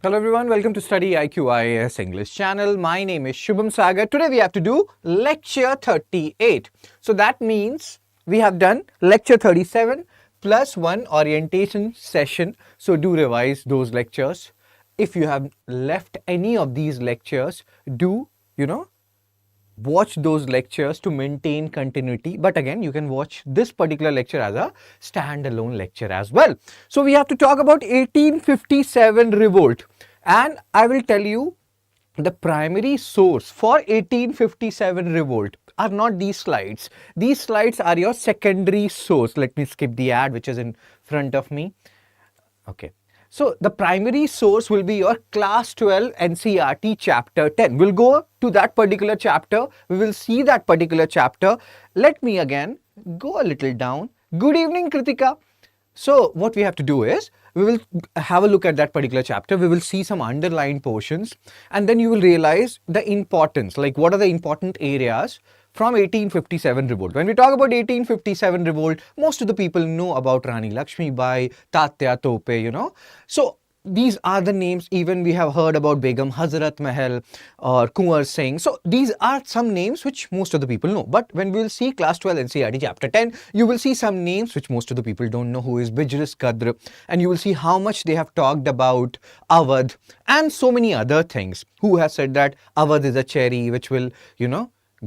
Hello everyone, welcome to StudyIQ IAS English channel. My name is Shubham Sagar. Today we have to do lecture 38. So that means we have done lecture 37 plus one orientation session. So do revise those lectures. If you have left any of these lectures, do, watch those lectures to maintain continuity. But again, you can watch this particular lecture as a standalone lecture as well. So we have to talk about 1857 revolt, and I will tell you the primary source for 1857 revolt are not these slides. These slides are your secondary source. Let me skip the ad which is in front of me. Okay. So the primary source will be your class 12 NCERT chapter 10. We'll go to that particular chapter. We will see that particular chapter. Let me again go a little down. Good evening, Kritika. So what we have to do is, we will have a look at that particular chapter. We will see some underlined portions, and then you will realize the importance, like what are the important areas from 1857 revolt. When we talk about 1857 revolt, most of the people know about Rani Lakshmi Bai, Tatya Tope, So these are the names. Even we have heard about Begum Hazrat Mahal or Kunwar Singh. So these are some names which most of the people know. But when we will see class 12 NCERT chapter 10, you will see some names which most of the people don't know, who is Bijris Qadr, and you will see how much they have talked about Awadh and so many other things. Who has said that Awadh is a cherry which will,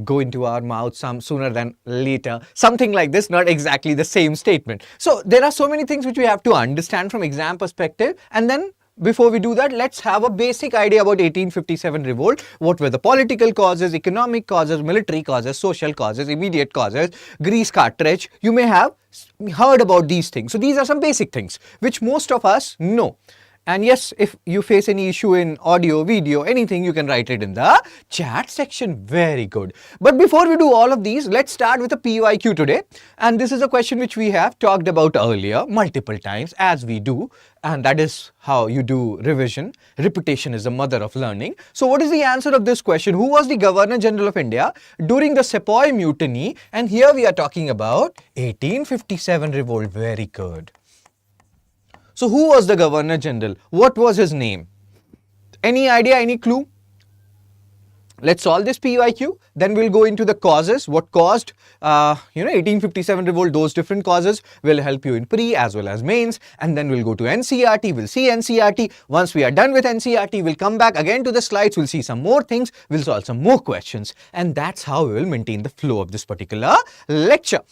go into our mouth some sooner than later. Something like this, not exactly the same statement. So there are so many things which we have to understand from exam perspective. And then before we do that, let's have a basic idea about 1857 revolt. What were the political causes, economic causes, military causes, social causes, immediate causes, grease cartridge. You may have heard about these things. So these are some basic things which most of us know. And yes, if you face any issue in audio, video, anything, you can write it in the chat section. Very good. But before we do all of these, let's start with a PYQ today. And this is a question which we have talked about earlier multiple times, as we do. And that is how you do revision. Repetition is the mother of learning. So what is the answer of this question? Who was the Governor-General of India during the Sepoy Mutiny? And here we are talking about 1857 revolt. Very good. So who was the Governor General? What was his name? Any idea, any clue? Let's solve this PYQ. Then we'll go into the causes. What caused, 1857 revolt, those different causes will help you in pre as well as mains. And then we'll go to NCERT. We'll see NCERT. Once we are done with NCERT, we'll come back again to the slides. We'll see some more things. We'll solve some more questions. And that's how we will maintain the flow of this particular lecture.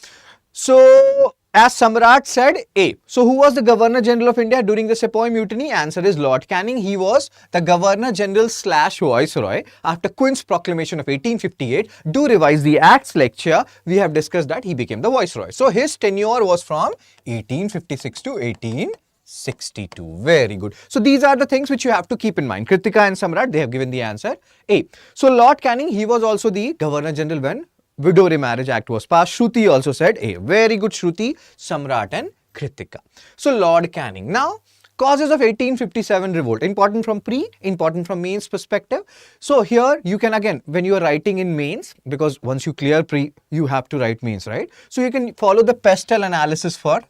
So, as Samrat said, A. So, who was the Governor-General of India during the Sepoy Mutiny? Answer is Lord Canning. He was the Governor-General / Viceroy after Queen's Proclamation of 1858. Do revise the Acts lecture. We have discussed that he became the Viceroy. So, his tenure was from 1856 to 1862. Very good. So, these are the things which you have to keep in mind. Kritika and Samrat, they have given the answer A. So, Lord Canning, he was also the Governor-General when Widow Remarriage Act was passed. Shruti also said A. Very good, Shruti, Samrat and Kritika. So Lord Canning. Now, causes of 1857 revolt. Important from pre, important from mains perspective. So here you can again, when you are writing in mains, because once you clear pre, you have to write mains, right? So you can follow the pestle analysis for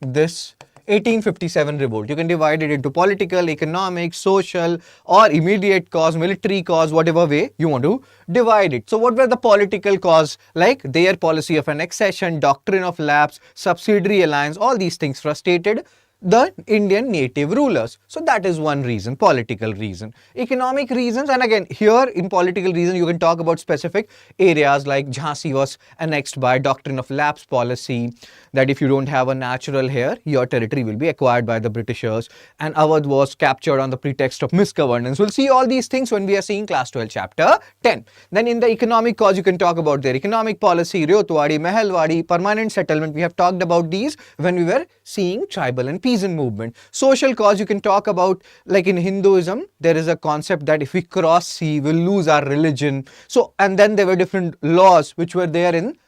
this 1857 revolt. You can divide it into political, economic, social, or immediate cause, military cause, whatever way you want to divide it. So what were the political cause? Like their policy of annexation, doctrine of lapse, subsidiary alliance, all these things frustrated the Indian native rulers. So that is one reason, political reason. Economic reasons, and again here in political reason you can talk about specific areas like Jhansi was annexed by doctrine of lapse policy, that if you don't have a natural heir, your territory will be acquired by the Britishers, and Awadh was captured on the pretext of misgovernance. We'll see all these things when we are seeing class 12 chapter 10. Then in the economic cause you can talk about their economic policy, Ryotwadi, Mahalwadi, permanent settlement. We have talked about these when we were seeing tribal and peasant movement. Social cause you can talk about, like in Hinduism, there is a concept that if we cross sea, we'll lose our religion. So, and then there were different laws which were there in,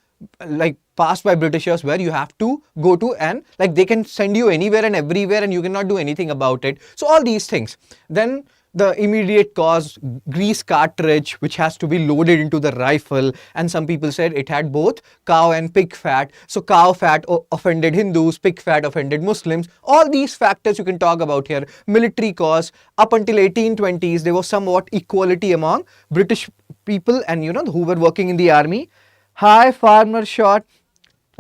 like passed by Britishers, where you have to go to, and like they can send you anywhere and everywhere and you cannot do anything about it. So all these things. Then the immediate cause, grease cartridge, which has to be loaded into the rifle. And some people said it had both cow and pig fat. So cow fat offended Hindus, pig fat offended Muslims. All these factors you can talk about here. Military cause, up until 1820s, there was somewhat equality among British people and who were working in the army. High farmer shot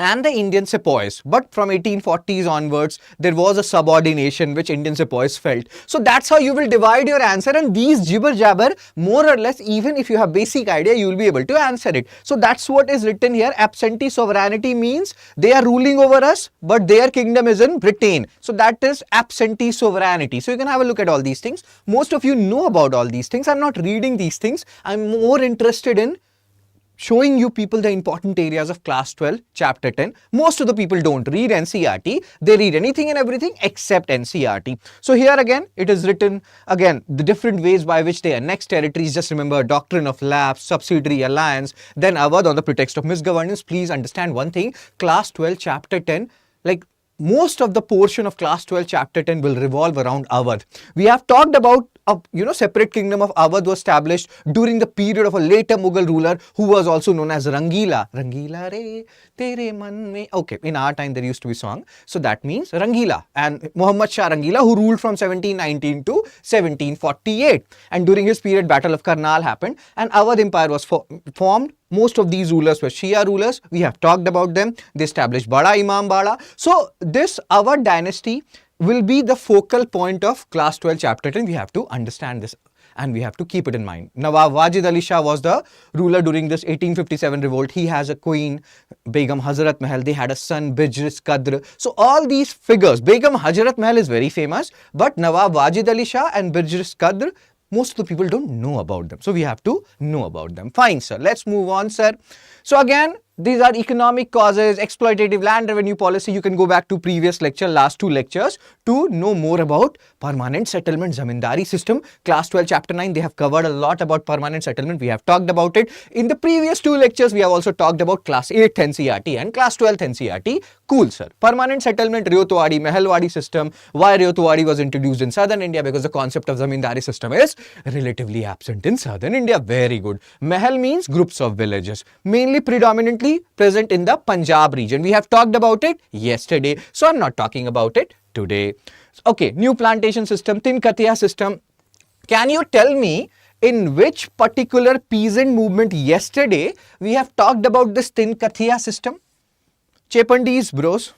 and the Indian sepoys. But from 1840s onwards, there was a subordination which Indian sepoys felt. So that's how you will divide your answer, and these jibber jabber, more or less, even if you have basic idea, you will be able to answer it. So that's what is written here. Absentee sovereignty means they are ruling over us, but their kingdom is in Britain. So that is absentee sovereignty. So you can have a look at all these things. Most of you know about all these things. I'm not reading these things. I'm more interested in showing you people the important areas of class 12, chapter 10. Most of the people don't read NCERT. They read anything and everything except NCERT. So here again, it is written, again, the different ways by which they annex territories. Just remember, doctrine of lapse, subsidiary alliance, then Awadh on the pretext of misgovernance. Please understand one thing, class 12, chapter 10, like most of the portion of class 12, chapter 10 will revolve around Awadh. We have talked about a separate kingdom of Awadh was established during the period of a later Mughal ruler who was also known as Rangila. Rangila re tere man mein. Okay, in our time there used to be song. So that means Rangila, and Muhammad Shah Rangila, who ruled from 1719 to 1748. And during his period, Battle of Karnal happened and Awadh Empire was formed. Most of these rulers were Shia rulers. We have talked about them. They established Bada Imam Bada. So this Awadh dynasty will be the focal point of class 12, chapter 10. We have to understand this and we have to keep it in mind. Nawab Wajid Ali Shah was the ruler during this 1857 revolt. He has a queen, Begum Hazrat Mahal. They had a son, Bijris Qadr. So all these figures, Begum Hazrat Mahal is very famous, but Nawab Wajid Ali Shah and Bijris Qadr, most of the people don't know about them. So we have to know about them. Fine, sir. Let's move on, sir. So again, these are economic causes, exploitative land revenue policy. You can go back to previous lecture, last two lectures, to know more about permanent settlement, zamindari system. Class 12, chapter 9, they have covered a lot about permanent settlement. We have talked about it. In the previous two lectures, we have also talked about class 8 NCERT and class 12 NCERT. Cool, sir. Permanent settlement, Ryotwadi, Mehalwadi system. Why Ryotwadi was introduced in southern India? Because the concept of zamindari system is relatively absent in southern India. Very good. Mahal means groups of villages, mainly predominantly present in the Punjab region. We have talked about it yesterday, so I'm not talking about it today. Okay, new plantation system, Tin Katiya system. Can you tell me in which particular peasant movement yesterday we have talked about this Tin Katiya system? Chepandis bros.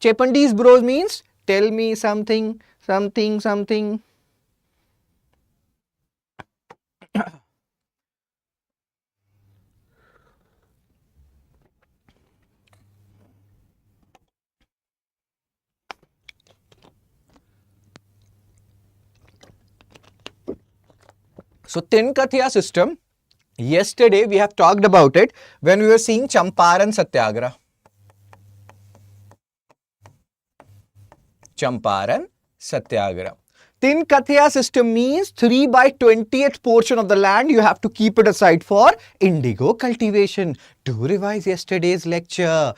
Chepandis bros means tell me something. So Tin Katiya system, yesterday we have talked about it when we were seeing Champaran Satyagraha. Champaran Satyagraha. Tin Katiya system means 3/20th portion of the land you have to keep it aside for indigo cultivation. Do revise yesterday's lecture.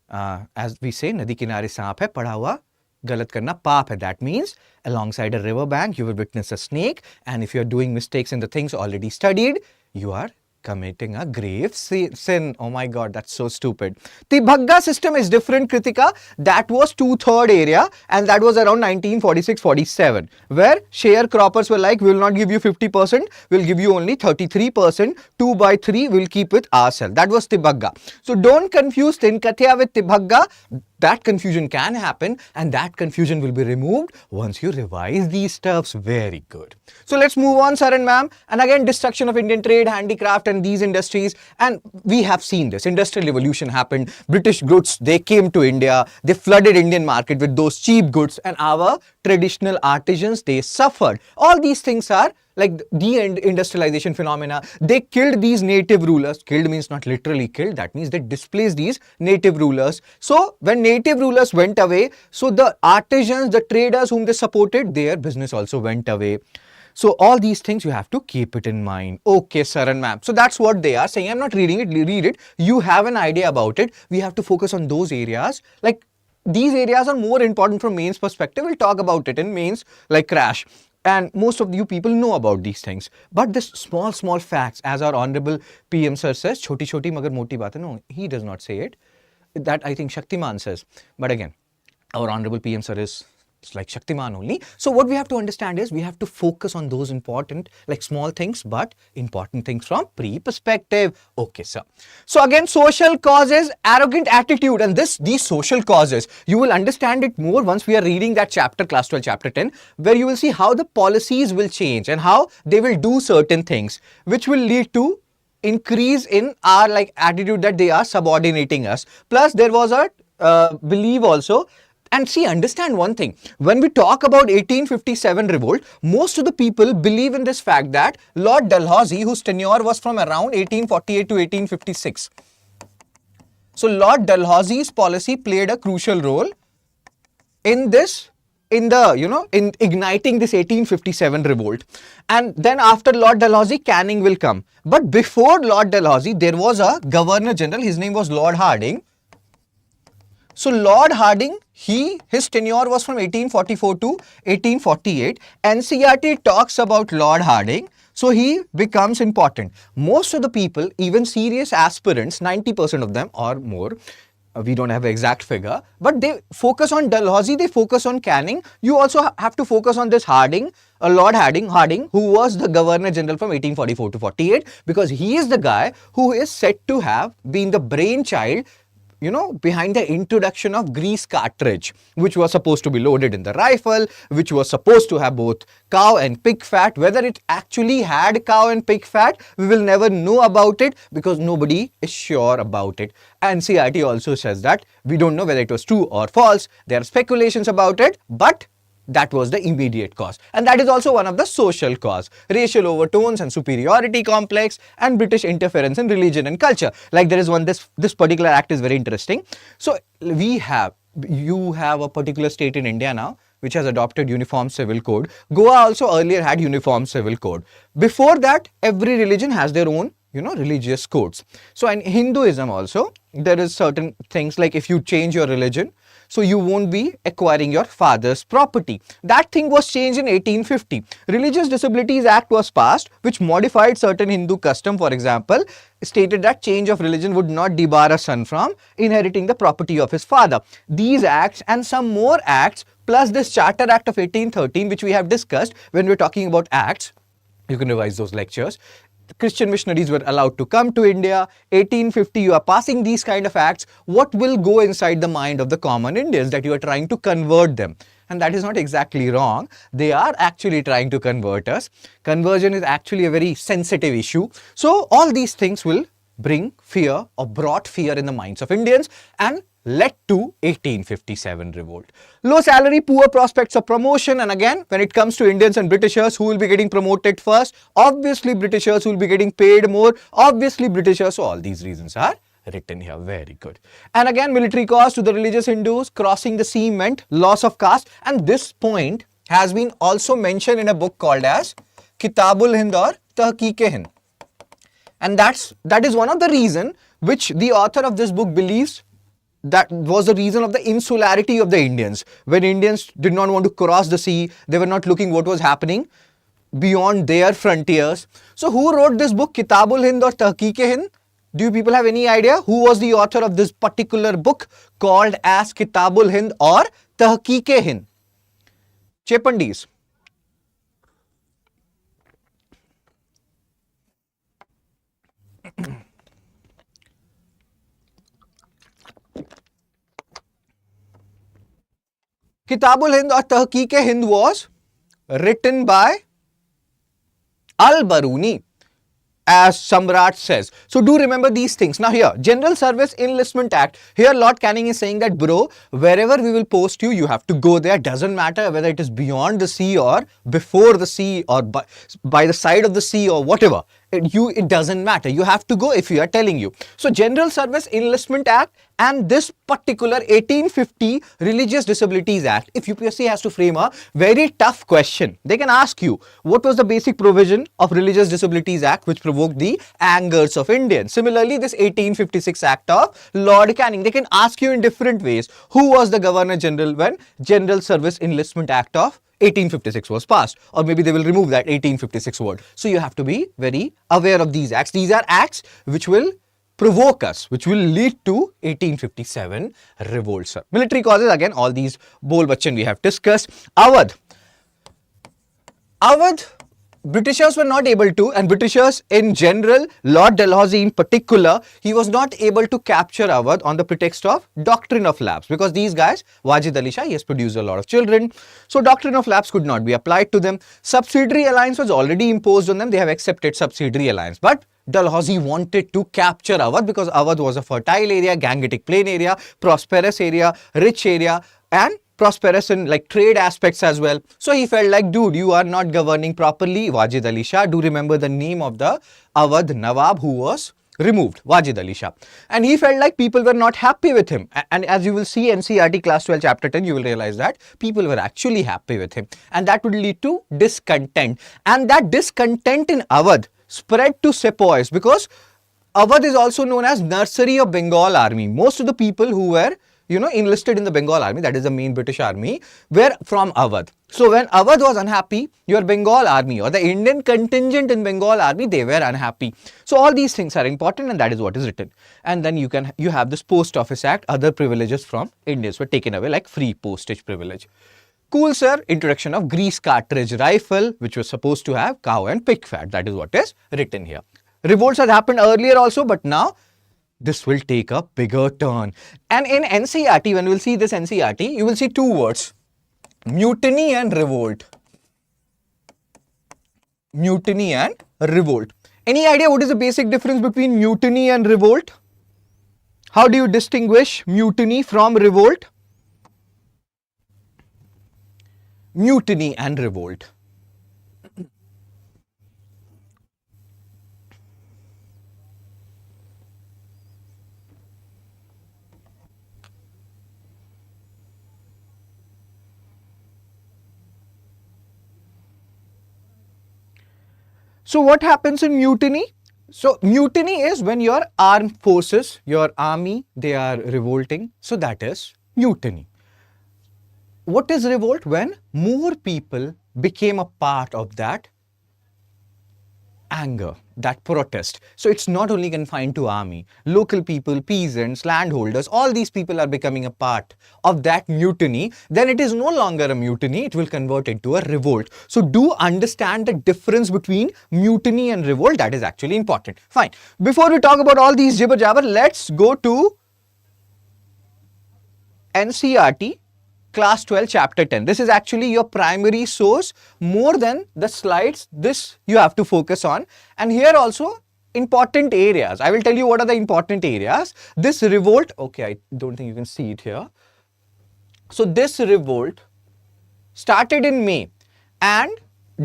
As we say, Nadi Kinare Saap hai, padha hua galat karna paap hai. That means alongside a river bank, you will witness a snake, and if you are doing mistakes in the things already studied, you are committing a grave sin. Oh my God, that's so stupid. The Bhagga system is different, Kritika. That was 2/3 area, and that was around 1946-47, where sharecroppers were like, we will not give you 50%, we'll give you only 33%, 2/3 we'll keep with ourselves. That was Tibhagga. So don't confuse Tin Katiya with Tibhagga. That confusion can happen, and that confusion will be removed once you revise these stuffs. Very good. So let's move on, sir and ma'am. And again, destruction of Indian trade, handicraft and these industries. And we have seen this. Industrial revolution happened. British goods, they came to India. They flooded Indian market with those cheap goods, and our traditional artisans, they suffered. All these things are like de-industrialization phenomena. They killed these native rulers. Killed means not literally killed. That means they displaced these native rulers. So when native rulers went away, so the artisans, the traders whom they supported, their business also went away. So all these things you have to keep it in mind. Okay, sir and ma'am. So that's what they are saying. I'm not reading it. Read it. You have an idea about it. We have to focus on those areas. Like these areas are more important from mains perspective. We'll talk about it in mains like crash. And most of you people know about these things. But this small facts, as our Honorable PM Sir says, choti choti magar moti baat hai. No, he does not say it. That I think Shaktiman says. But again, our Honorable PM Sir is like Shaktiman only. So what we have to understand is we have to focus on those important, like small things, but important things from pre-perspective. Okay, sir. So again, social causes, arrogant attitude, and these social causes, you will understand it more once we are reading that chapter, class 12, chapter 10, where you will see how the policies will change and how they will do certain things, which will lead to increase in our like attitude that they are subordinating us. Plus, there was a belief also. And see, understand one thing, when we talk about 1857 revolt, most of the people believe in this fact that Lord Dalhousie, whose tenure was from around 1848 to 1856. So Lord Dalhousie's policy played a crucial role in this, in igniting this 1857 revolt. And then after Lord Dalhousie, Canning will come. But before Lord Dalhousie, there was a Governor-General, his name was Lord Hardinge. So Lord Hardinge, his tenure was from 1844 to 1848. NCERT talks about Lord Hardinge, so he becomes important. Most of the people, even serious aspirants, 90% of them or more, we don't have an exact figure, but they focus on Dalhousie, they focus on Canning. You also have to focus on this Hardinge, Lord Hardinge, who was the Governor-General from 1844 to 48, because he is the guy who is said to have been the brainchild behind the introduction of grease cartridge, which was supposed to be loaded in the rifle, which was supposed to have both cow and pig fat. Whether it actually had cow and pig fat, we will never know about it because nobody is sure about it. And NCERT also says that we don't know whether it was true or false. There are speculations about it, but that was the immediate cause. And that is also one of the social cause. Racial overtones and superiority complex and British interference in religion and culture. Like there is one, this particular act is very interesting. So you have a particular state in India now which has adopted uniform civil code. Goa also earlier had uniform civil code. Before that, every religion has their own religious codes. So in Hinduism also, there is certain things like if you change your religion, so you won't be acquiring your father's property. That thing was changed in 1850. Religious Disabilities Act was passed, which modified certain Hindu custom. For example, stated that change of religion would not debar a son from inheriting the property of his father. These acts and some more acts, plus this Charter Act of 1813, which we have discussed when we're talking about acts, you can revise those lectures. Christian missionaries were allowed to come to India. 1850, you are passing these kind of acts. What will go inside the mind of the common Indians that you are trying to convert them? And that is not exactly wrong. They are actually trying to convert us. Conversion is actually a very sensitive issue. So all these things will bring fear or brought fear in the minds of Indians and led to 1857 revolt. Low salary, poor prospects of promotion, and again when it comes to Indians and Britishers, who will be getting promoted first? Obviously Britishers who will be getting paid more, obviously Britishers. So all these reasons are written here. Very good. And again, military cost to the religious Hindus, crossing the sea meant loss of caste, and this point has been also mentioned in a book called as Kitabul Hind or Tahqiq-e-Hind. And that is one of the reason which the author of this book believes that was the reason of the insularity of the Indians. When Indians did not want to cross the sea, they were not looking what was happening beyond their frontiers. So who wrote this book, Kitabul Hind or Tahqiq-e-Hind? Do you people have any idea who was the author of this particular book called as Kitabul Hind or Tahqiq-e-Hind? Chepandis. Kitabul Hind or Tahqiq-e-Hind was written by Al-Baruni, as Samrat says. So do remember these things. Now here, General Service Enlistment Act. Here Lord Canning is saying that, bro, wherever we will post you, you have to go there. Doesn't matter whether it is beyond the sea or before the sea or by the side of the sea or whatever. It doesn't matter. You have to go if we are telling you. So General Service Enlistment Act and this particular 1850 Religious Disabilities Act, if UPSC has to frame a very tough question, they can ask you, what was the basic provision of Religious Disabilities Act which provoked the angers of Indians? Similarly, this 1856 Act of Lord Canning, they can ask you in different ways. Who was the Governor General when General Service Enlistment Act of 1856 was passed, or maybe they will remove that 1856 word. So you have to be very aware of these acts. These are acts which will provoke us, which will lead to 1857 revolt, sir. Military causes, again, all these bol bachan we have discussed. Awadh, Britishers were not able to, and Britishers in general, Lord Dalhousie in particular, he was not able to capture Awadh on the pretext of doctrine of lapse, because these guys, Wajid Ali Shah, he has produced a lot of children, so doctrine of lapse could not be applied to them. Subsidiary alliance was already imposed on them, they have accepted subsidiary alliance, but Dalhousie wanted to capture Awadh because Awadh was a fertile area, Gangetic Plain area, prosperous area, rich area, and prosperous in like trade aspects as well. So he felt like, dude, you are not governing properly. Wajid Ali Shah, do remember the name of the Awadh Nawab who was removed, Wajid Ali Shah. And he felt like people were not happy with him. And as you will see NCERT class 12 chapter 10, you will realize that people were actually happy with him. And that would lead to discontent. And that discontent in Awadh spread to sepoys, because Awadh is also known as nursery of Bengal army. Most of the people who were enlisted in the Bengal army, that is the main British army, were from Awadh. So when Awadh was unhappy, your Bengal army or the Indian contingent in Bengal army, they were unhappy. So all these things are important, and that is what is written. And then you have this Post Office Act, other privileges from Indians were taken away, like free postage privilege. Cool, sir, introduction of grease cartridge rifle, which was supposed to have cow and pig fat. That is what is written here. Revolts had happened earlier also, but now this will take a bigger turn. And in NCERT, when we will see this NCERT, you will see two words, mutiny and revolt. Mutiny and revolt. Any idea what is the basic difference between mutiny and revolt? How do you distinguish mutiny from revolt? Mutiny and revolt. So what happens in mutiny? So mutiny is when your armed forces, your army, they are revolting. So that is mutiny. What is revolt? When more people became a part of that anger, that protest. So it's not only confined to army. Local people, peasants, landholders, all these people are becoming a part of that mutiny. Then it is no longer a mutiny, it will convert into a revolt. So do understand the difference between mutiny and revolt. That is actually important. Fine. Before we talk about all these jibber jabber, let's go to NCERT class 12 chapter 10. This is actually your primary source. More than the slides, this you have to focus on. And here also important areas. I will tell you what are the important areas. This revolt, okay, I don't think you can see it here. So this revolt started in May, and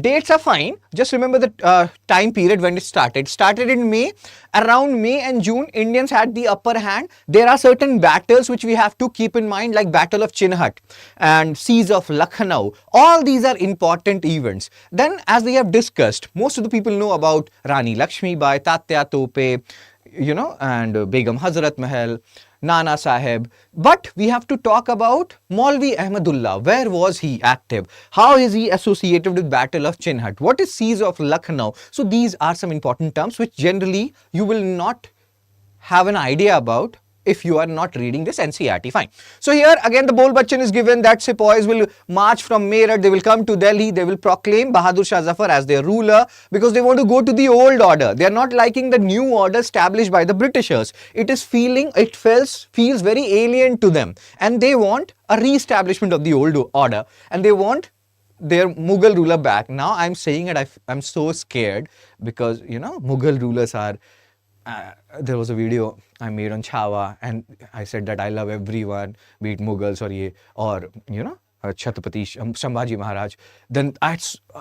dates are fine. Just remember the time period when it started. Started in May. Around May and June, Indians had the upper hand. There are certain battles which we have to keep in mind, like Battle of Chinhat and Siege of Lucknow. All these are important events. Then, as we have discussed, most of the people know about Rani Lakshmi Bai, Tatya Tope, and Begum Hazrat Mahal, Nana Sahib. But we have to talk about Maulvi Ahmadullah. Where was he active? How is he associated with Battle of Chinhat? What is Siege of Lucknow? So these are some important terms which generally you will not have an idea about if you are not reading this NCERT. Fine. So here again the Bol Bachan is given that sepoys will march from Meerut, they will come to Delhi, they will proclaim Bahadur Shah Zafar as their ruler because they want to go to the old order. They are not liking the new order established by the Britishers. It feels very alien to them, and they want a re-establishment of the old order, and they want their Mughal ruler back. Now I'm saying it, I'm so scared because Mughal rulers are there was a video I made on Chhawa, and I said that I love everyone, be it Mughals or Chhatrapati Shambhaji Maharaj. Then I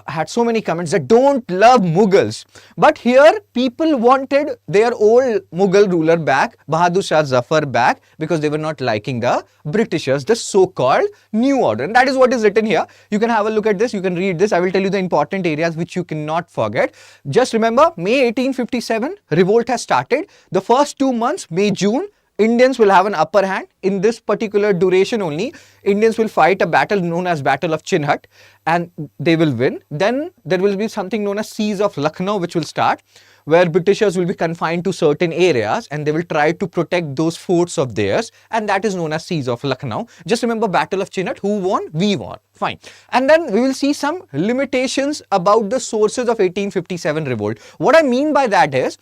had so many comments that don't love Mughals. But here people wanted their old Mughal ruler back, Bahadur Shah Zafar back, because they were not liking the Britishers, the so-called new order. And that is what is written here. You can have a look at this, you can read this. I will tell you the important areas which you cannot forget. Just remember, May 1857, revolt has started. The first 2 months, May, June, Indians will have an upper hand. In this particular duration only, Indians will fight a battle known as Battle of Chinhat and they will win. Then there will be something known as Siege of Lucknow which will start, where Britishers will be confined to certain areas and they will try to protect those forts of theirs, and that is known as Siege of Lucknow. Just remember Battle of Chinhat, who won? We won. Fine. And then we will see some limitations about the sources of 1857 revolt. What I mean by that is,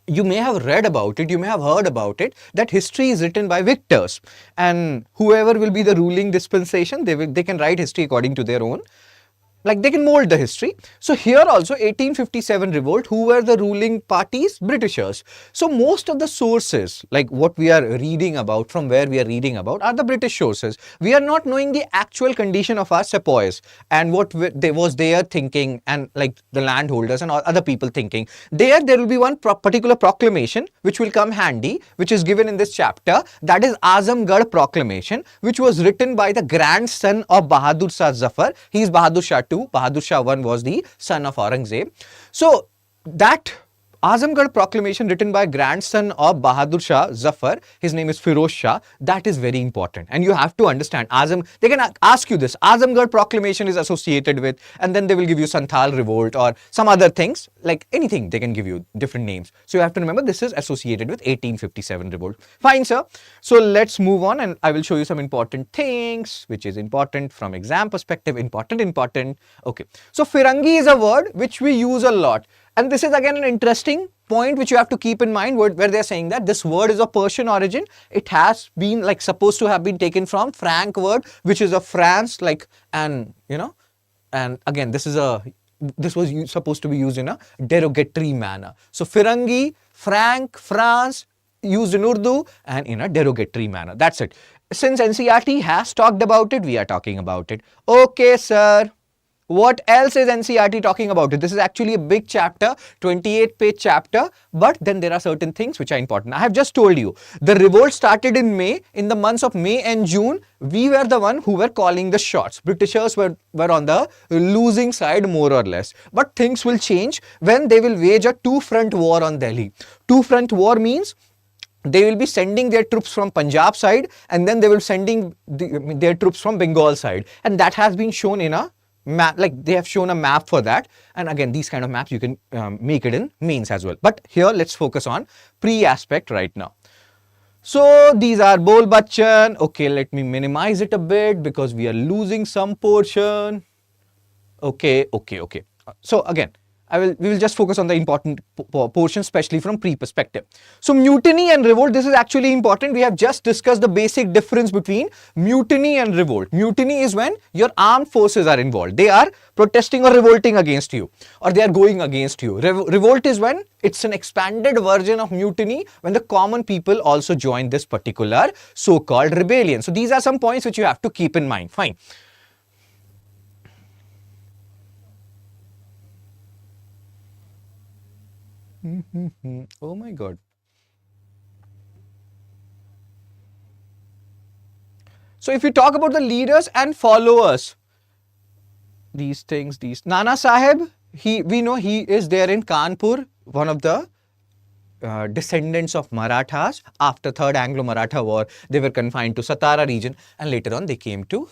you may have read about it, you may have heard about it, that history is written by victors, and whoever will be the ruling dispensation, they can write history according to their own, like they can mold the history. So here also 1857 revolt, who were the ruling parties? Britishers. So most of the sources, like what we are reading about, from where we are reading about, are the British sources. We are not knowing the actual condition of our sepoys and what was their thinking, and like the landholders and other people thinking. There will be one particular proclamation which will come handy, which is given in this chapter, that is Azamgarh Proclamation, which was written by the grandson of Bahadur Shah Zafar. He is Bahadur Shah II. Bahadur Shah I was the son of Aurangzeb. So that Azamgarh Proclamation, written by grandson of Bahadur Shah Zafar, his name is Firoz Shah, that is very important. And you have to understand, they can ask you this, Azamgarh Proclamation is associated with, and then they will give you Santhal Revolt or some other things, like anything, they can give you different names. So you have to remember this is associated with 1857 Revolt. Fine, sir. So let's move on and I will show you some important things, which is important from exam perspective, important. Okay. So Firangi is a word which we use a lot. And this is again an interesting point which you have to keep in mind, where they're saying that this word is of Persian origin. It has been like supposed to have been taken from Franc word, which is of France, like, and you know, and again this was supposed to be used in a derogatory manner. So Firangi, Franc, France, used in Urdu and in a derogatory manner. That's it. Since NCERT has talked about it, we are talking about it. Okay, sir. What else is NCERT talking about it? This is actually a big chapter, 28-page chapter, but then there are certain things which are important. I have just told you, the revolt started in May. In the months of May and June, we were the one who were calling the shots. Britishers were on the losing side, more or less. But things will change when they will wage a two-front war on Delhi. Two-front war means they will be sending their troops from Punjab side and then they will sending their troops from Bengal side. And that has been shown in a map, like they have shown a map for that. And again, these kind of maps you can make it in mains as well. But here let's focus on pre-aspect right now. So these are Bol Bachchan. Okay, let me minimize it a bit because we are losing some portion. Okay. So again, we will just focus on the important portion, especially from pre-perspective. So mutiny and revolt, this is actually important. We have just discussed the basic difference between mutiny and revolt. Mutiny is when your armed forces are involved. They are protesting or revolting against you, or they are going against you. Revolt is when it's an expanded version of mutiny, when the common people also join this particular so-called rebellion. So these are some points which you have to keep in mind. Fine. Oh my God. So if we talk about the leaders and followers, these things, Nana Sahib, we know he is there in Kanpur, one of the descendants of Marathas. After Third Anglo-Maratha War, they were confined to Satara region, and later on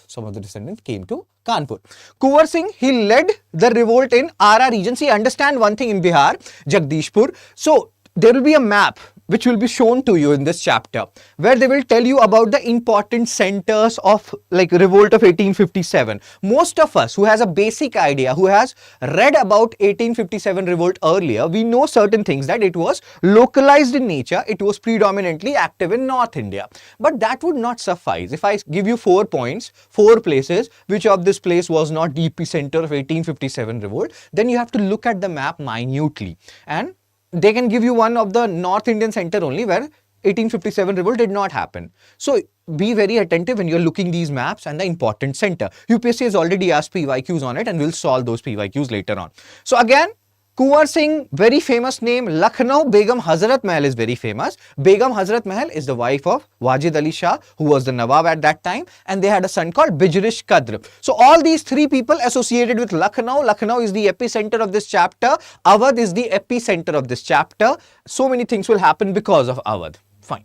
some of the descendants came to Kanpur. Kuwar Singh, he led the revolt in Ara region. See, understand one thing in Bihar, Jagdishpur. So there will be a map which will be shown to you in this chapter, where they will tell you about the important centers of like revolt of 1857. Most of us who has a basic idea, who has read about 1857 revolt earlier, we know certain things, that it was localized in nature, it was predominantly active in North India. But that would not suffice. If I give you 4 points, 4 places, which of this place was not the epicenter of 1857 revolt, then you have to look at the map minutely, and they can give you one of the North Indian center only where 1857 revolt did not happen. So be very attentive when you're looking these maps and the important center. UPSC has already asked PYQs on it, and we'll solve those PYQs later on. So again, Kuwar Singh, very famous name. Lucknow, Begum Hazrat Mahal is very famous. Begum Hazrat Mahal is the wife of Wajid Ali Shah, who was the Nawab at that time, and they had a son called Bijrish Qadr. So all these 3 people associated with Lucknow. Lucknow is the epicenter of this chapter. Awadh is the epicenter of this chapter. So many things will happen because of Awadh. Fine.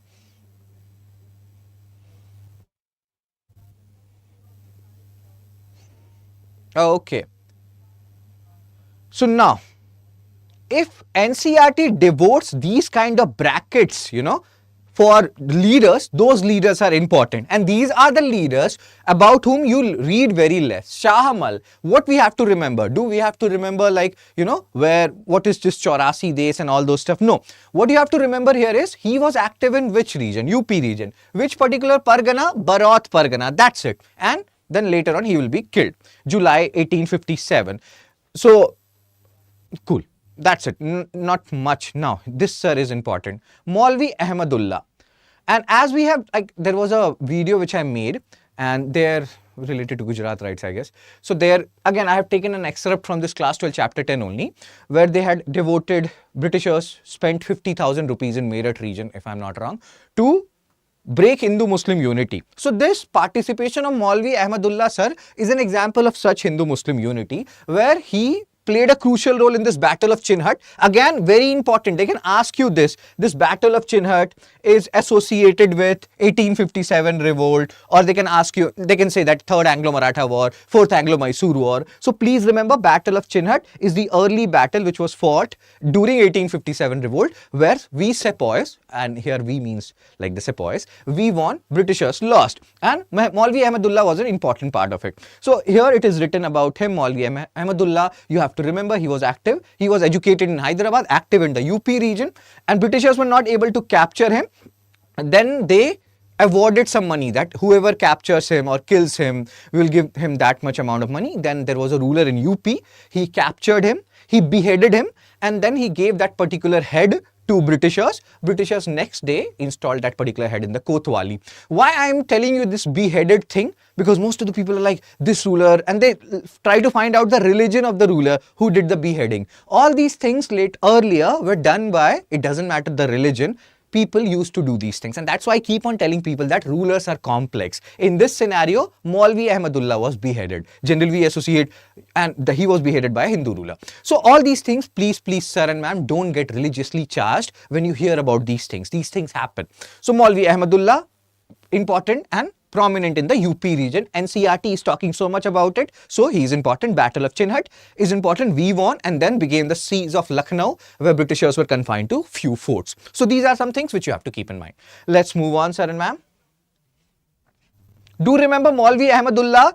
Okay. So now, if NCERT devotes these kind of brackets, for leaders, those leaders are important. And these are the leaders about whom you'll read very less. Shah Amal, what we have to remember? Do we have to remember what is this Chaurasi Des and all those stuff? No. What you have to remember here is, he was active in which region? UP region. Which particular Pargana? Baraut Pargana. That's it. And then later on he will be killed. July 1857. So, cool. That's it. Not much. Now, this sir is important. Maulvi Ahmadullah. And as we have, there was a video which I made, and they're related to Gujarat rights, I guess. So there, again, I have taken an excerpt from this class 12 chapter 10 only, where they had devoted, Britishers spent 50,000 rupees in Meerut region, if I'm not wrong, to break Hindu-Muslim unity. So this participation of Maulvi Ahmadullah sir is an example of such Hindu-Muslim unity, where he played a crucial role in this Battle of Chinhut. Again, very important. They can ask you this. This Battle of Chinhut is associated with 1857 revolt, or they can ask you, they can say that Third Anglo-Maratha War, Fourth Anglo-Mysore War. So please remember, Battle of Chinhut is the early battle which was fought during 1857 revolt, where we sepoys, and here we means like the sepoys, we won, Britishers lost. And Maulvi Ahmadullah was an important part of it. So here it is written about him, Maulvi Ahmadullah. You have to remember, he was active. He was educated in Hyderabad, active in the UP region, and Britishers were not able to capture him. And then they awarded some money that whoever captures him or kills him, we will give him that much amount of money. Then there was a ruler in UP. He captured him, he beheaded him, and then he gave that particular head to Britishers. Britishers next day installed that particular head in the Kotwali. Why I am telling you this beheaded thing? Because most of the people are like, this ruler, and they try to find out the religion of the ruler who did the beheading. All these things earlier were done by, it doesn't matter the religion, people used to do these things. And that's why I keep on telling people that rulers are complex. In this scenario, Maulvi Ahmadullah was beheaded. Generally we associate, and he was beheaded by a Hindu ruler. So all these things, please, sir and ma'am, don't get religiously charged when you hear about these things. These things happen. So Maulvi Ahmadullah, important and prominent in the UP region. NCERT is talking so much about it, so he is important. Battle of Chinhut is important. We won, and then began the siege of Lucknow, where Britishers were confined to few forts. So these are some things which you have to keep in mind. Let's move on, sir and ma'am. Do remember Maulvi Ahmadullah,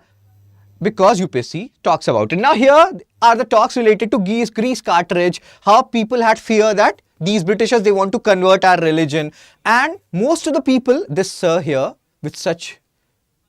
because UPSC talks about it. Now here are the talks related to Greece cartridge, how people had fear that these Britishers, they want to convert our religion. And most of the people, this sir here with such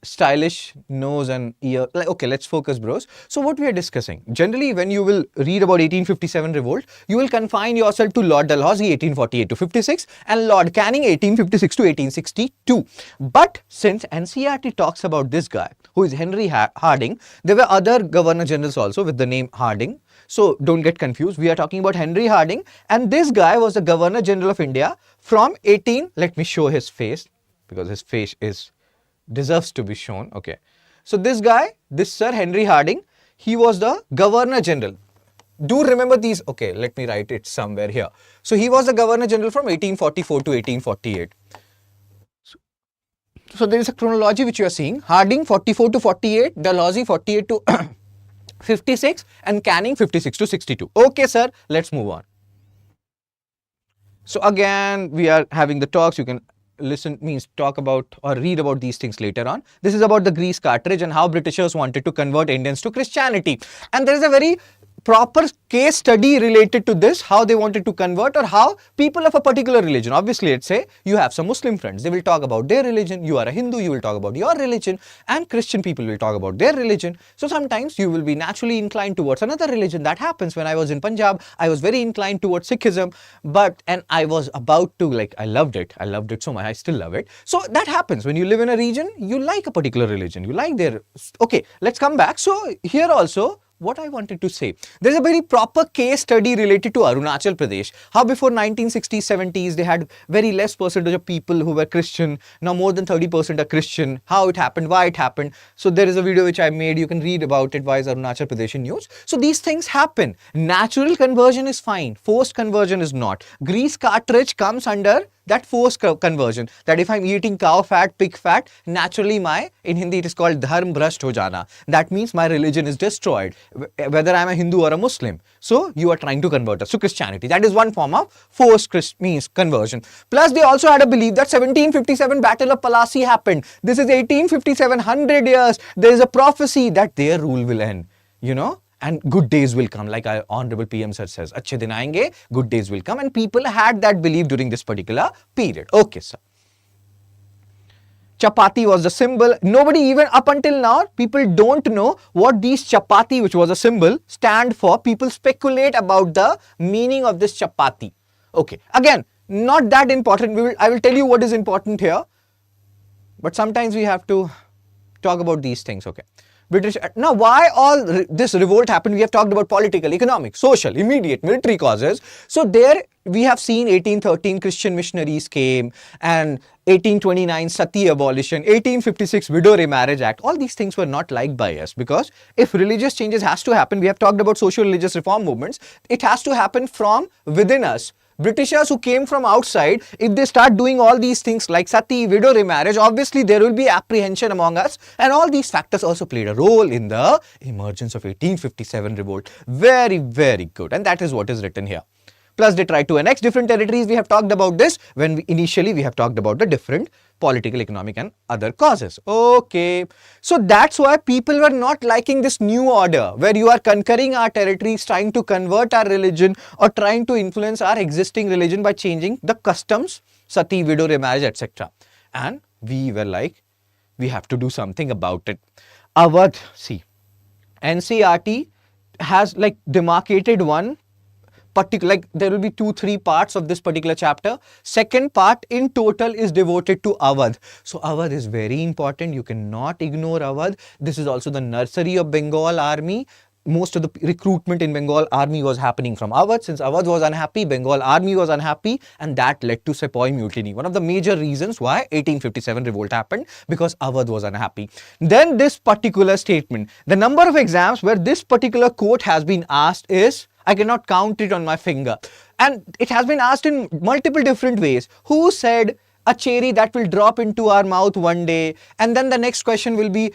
stylish nose and ear, okay, let's focus, bros. So what we are discussing, generally when you will read about 1857 revolt, you will confine yourself to Lord Dalhousie 1848 to 56 and Lord Canning 1856 to 1862. But since NCERT talks about this guy who is Henry Harding, there were other governor-generals also with the name Harding. So don't get confused. We are talking about Henry Harding, and this guy was the Governor-General of India from let me show his face, because his face deserves to be shown. Okay. So this guy, this Sir Henry Harding, he was the Governor-General. Do remember these. Okay, let me write it somewhere here. So he was the Governor-General from 1844 to 1848. So there is a chronology which you are seeing. Harding 44 to 48, Dalhousie 48 to 56 and Canning 56 to 62. Okay, sir, let's move on. So again, we are having the talks. You can listen, means talk about or read about these things later on. This is about the Greece cartridge and how Britishers wanted to convert Indians to Christianity. And there is a very proper case study related to this, how they wanted to convert, or how people of a particular religion, obviously let's say you have some Muslim friends, they will talk about their religion, you are a Hindu, you will talk about your religion, and Christian people will talk about their religion. So sometimes you will be naturally inclined towards another religion. That happens. When I was in Punjab, I was very inclined towards Sikhism, and I was about to, I loved it so much, I still love it. So that happens when you live in a region, you like a particular religion, you like their, okay, let's come back. So here also, what I wanted to say, there's a very proper case study related to Arunachal Pradesh. How before 1960s, 70s, they had very less percentage of people who were Christian. Now more than 30% are Christian. How it happened, why it happened. So there is a video which I made. You can read about it. Why is Arunachal Pradesh in news? So these things happen. Natural conversion is fine. Forced conversion is not. Greece cartridge comes under that forced conversion, that if I'm eating cow fat, pig fat, naturally in Hindi it is called dharm bhrasht ho jana. That means my religion is destroyed, whether I'm a Hindu or a Muslim. So you are trying to convert us to Christianity. That is one form of forced means conversion. Plus they also had a belief that 1757 Battle of Plassey happened. This is 1857, 100 years. There is a prophecy that their rule will end, and good days will come, like our honorable PM sir says, अच्छे दिन आएंगे, good days will come, and people had that belief during this particular period. Okay, sir. Chapati was the symbol. Nobody, even up until now, people don't know what these chapati, which was a symbol, stand for. People speculate about the meaning of this chapati. Okay, again, not that important. I will tell you what is important here, but sometimes we have to talk about these things. Okay. British. Now, why all this revolt happened? We have talked about political, economic, social, immediate, military causes. So there we have seen 1813 Christian missionaries came, and 1829 Sati abolition, 1856 Widow Remarriage Act. All these things were not liked by us, because if religious changes has to happen, we have talked about social religious reform movements, it has to happen from within us. Britishers who came from outside, if they start doing all these things like sati, widow remarriage, obviously there will be apprehension among us, and all these factors also played a role in the emergence of 1857 revolt. Very, very good, and that is what is written here. Plus they tried to annex different territories. We have talked about this when initially we have talked about the different political, economic and other causes. Okay, so that's why people were not liking this new order where you are conquering our territories, trying to convert our religion or trying to influence our existing religion by changing the customs, sati, widow remarriage, etc. And we were like, we have to do something about it. Awadh, see, NCERT has like demarcated one particular, like there will be 2-3 parts of this particular chapter. Second part in total is devoted to Awadh. So Awadh is very important. You cannot ignore Awadh. This is also the nursery of Bengal army. Most of the recruitment in Bengal army was happening from Awadh. Since Awadh was unhappy, Bengal army was unhappy, and that led to Sepoy mutiny. One of the major reasons why 1857 revolt happened, because Awadh was unhappy. Then this particular statement, the number of exams where this particular quote has been asked is, I cannot count it on my finger. And it has been asked in multiple different ways. Who said a cherry that will drop into our mouth one day? And then the next question will be,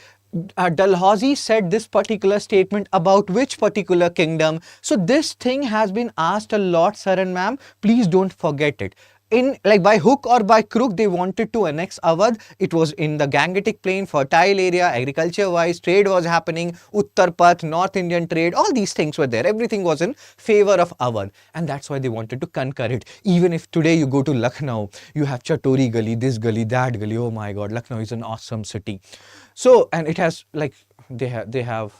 Dalhousie said this particular statement about which particular kingdom? So this thing has been asked a lot, sir and ma'am. Please don't forget it. In like by hook or by crook, they wanted to annex Awadh. It was in the Gangetic Plain, fertile area, agriculture wise, trade was happening, Uttar Path, North Indian trade, all these things were there. Everything was in favor of Awadh, and that's why they wanted to conquer it. Even if today you go to Lucknow, you have Chatori Gali, this gali, that gali. Oh my God, Lucknow is an awesome city. So, and it has like, they have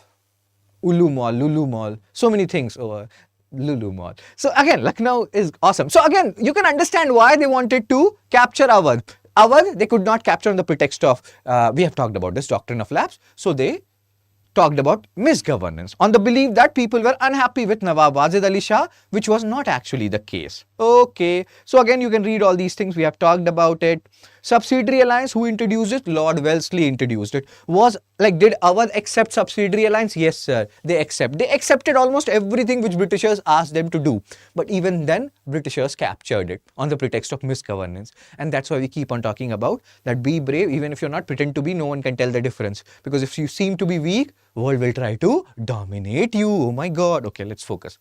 Ulu Mall, Lulu Mall, so many things over. Lulu Mall. So again, Lucknow is awesome. So again, you can understand why they wanted to capture Awadh. Awadh, they could not capture on the pretext of, we have talked about this doctrine of lapse. So they talked about misgovernance on the belief that people were unhappy with Nawab Wajid Ali Shah, which was not actually the case. Okay, so again you can read all these things, we have talked about it. Subsidiary alliance, who introduced it? Lord Wellesley introduced it. Was like, did Awadh accept subsidiary alliance? Yes sir, they accepted almost everything which Britishers asked them to do. But even then Britishers captured it on the pretext of misgovernance, and that's why we keep on talking about that. Be brave, even if you're not, pretend to be, no one can tell the difference, because if you seem to be weak, world will try to dominate you. Oh my God. Okay, let's focus.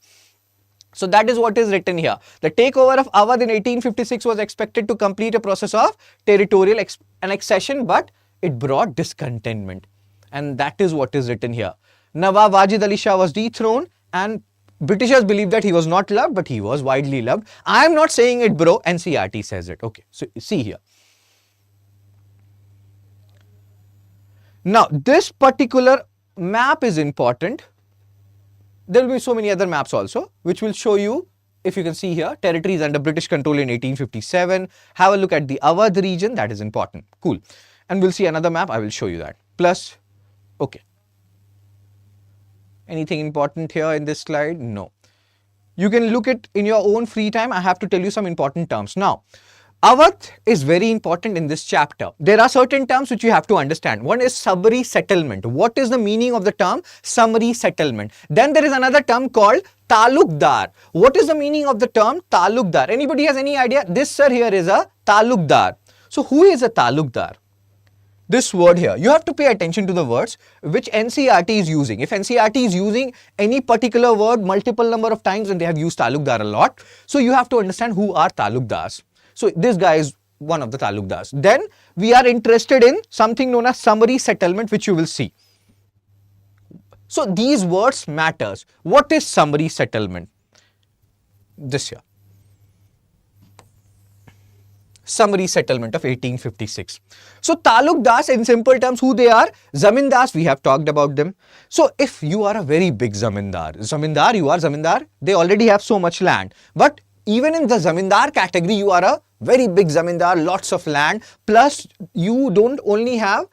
So that is what is written here. The takeover of Awadh in 1856 was expected to complete a process of territorial annexation, but it brought discontentment. And that is what is written here. Nawab Wajid Ali Shah was dethroned, and Britishers believed that he was not loved, but he was widely loved. I am not saying it, bro. NCERT says it. Okay, so see here. Now, this particular map is important. There will be so many other maps also, which will show you, if you can see here, territories under British control in 1857. Have a look at the Awadh region, that is important. Cool. And we'll see another map, I will show you that. Plus, okay. Anything important here in this slide? No. You can look it in your own free time. I have to tell you some important terms. Now, Awadh is very important in this chapter. There are certain terms which you have to understand. One is summary settlement. What is the meaning of the term summary settlement? Then there is another term called talukdar. What is the meaning of the term talukdar? Anybody has any idea? This sir here is a talukdar. So who is a talukdar? This word here, you have to pay attention to the words which NCERT is using. If NCERT is using any particular word multiple number of times, and they have used talukdar a lot, so you have to understand who are talukdars. So this guy is one of the talukdars. Then we are interested in something known as summary settlement, which you will see. So these words matters. What is summary settlement? This here. Summary settlement of 1856. So talukdars, in simple terms, who they are? Zamindars, we have talked about them. So if you are a very big zamindar, they already have so much land. But even in the zamindar category, you are a very big zamindar, lots of land, plus you don't only have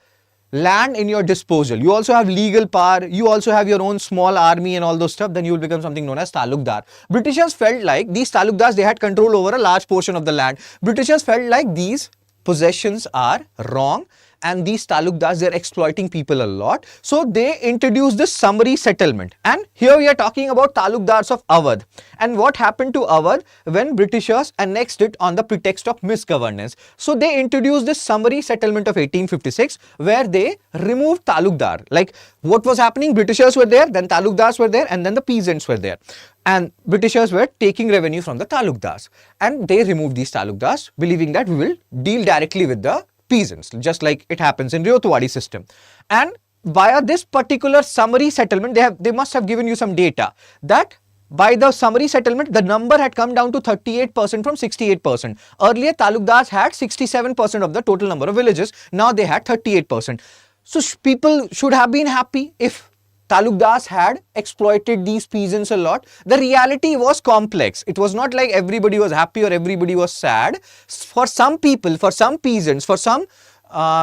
land in your disposal, you also have legal power, you also have your own small army and all those stuff, then you will become something known as talukdar. Britishers felt like these talukdars, they had control over a large portion of the land. Britishers felt like these possessions are wrong and these talukdars, they're exploiting people a lot. So they introduced this summary settlement. And here we are talking about talukdars of Awadh. And what happened to Awadh when Britishers annexed it on the pretext of misgovernance? So they introduced this summary settlement of 1856 where they removed talukdar. Like what was happening? Britishers were there, then talukdars were there, and then the peasants were there. And Britishers were taking revenue from the talukdars. And they removed these talukdars, believing that we will deal directly with the peasants, just like it happens in Ryotwadi system. And via this particular summary settlement, they must have given you some data that by the summary settlement, the number had come down to 38% from 68%. Earlier, talukdars had 67% of the total number of villages. Now they had 38%. So people should have been happy if talukdars had exploited these peasants a lot. The reality was complex. It was not like everybody was happy or everybody was sad. For some people, for some peasants, for some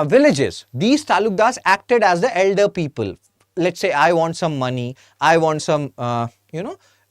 villages, these talukdars acted as the elder people. Let's say I want some money, I want some,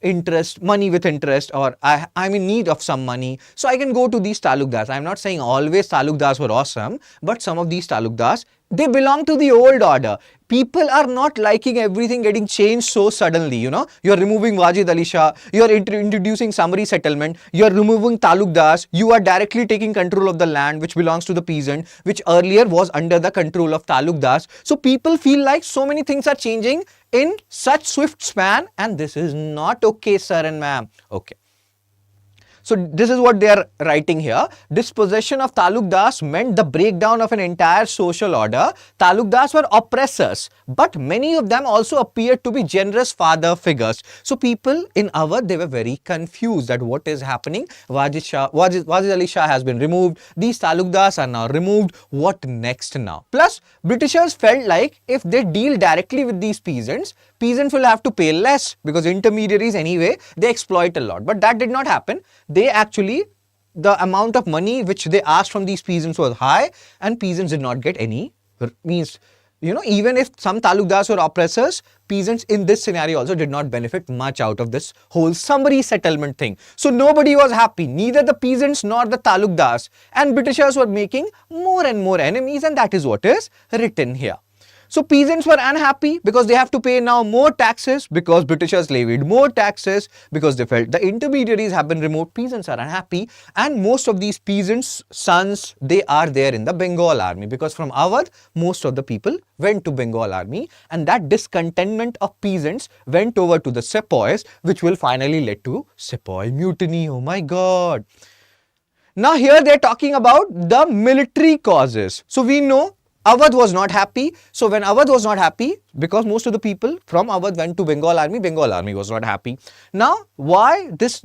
interest, money with interest, or I'm in need of some money. So I can go to these talukdars. I'm not saying always talukdars were awesome, but some of these talukdars, they belong to the old order. People are not liking everything getting changed so suddenly, You're removing Wajid Ali Shah, you're introducing summary settlement, you're removing talukdars, you are directly taking control of the land which belongs to the peasant, which earlier was under the control of talukdars. So people feel like so many things are changing in such swift span, and this is not okay, sir and ma'am. Okay. So this is what they are writing here. Dispossession of talukdars meant the breakdown of an entire social order. Talukdars were oppressors, but many of them also appeared to be generous father figures. So people in Awadh, they were very confused that what is happening. Wajid Ali Shah has been removed. These talukdars are now removed. What next now? Plus, Britishers felt like if they deal directly with these peasants will have to pay less because intermediaries anyway, they exploit a lot. But that did not happen. They actually, the amount of money which they asked from these peasants was high, and peasants did not get any, even if some talukdars were oppressors, peasants in this scenario also did not benefit much out of this whole summary settlement thing. So nobody was happy, neither the peasants nor the talukdars, and Britishers were making more and more enemies, and that is what is written here. So peasants were unhappy because they have to pay now more taxes because Britishers levied more taxes because they felt the intermediaries have been removed. Peasants are unhappy, and most of these peasants' sons, they are there in the Bengal army because from Awadh, most of the people went to Bengal army, and that discontentment of peasants went over to the sepoys, which will finally lead to sepoy mutiny. Oh my God. Now here they are talking about the military causes. So we know Awadh was not happy. So when Awadh was not happy, because most of the people from Awadh went to Bengal army was not happy. Now, why this,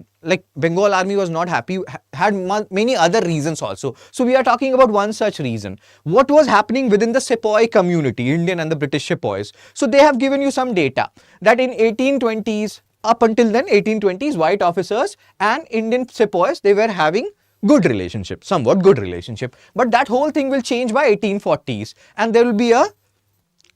Bengal army was not happy, had many other reasons also. So we are talking about one such reason. What was happening within the sepoy community, Indian and the British sepoys? So they have given you some data that in 1820s, up until then, 1820s, white officers and Indian sepoys, they were having good relationship, somewhat good relationship. But that whole thing will change by 1840s, and there will be a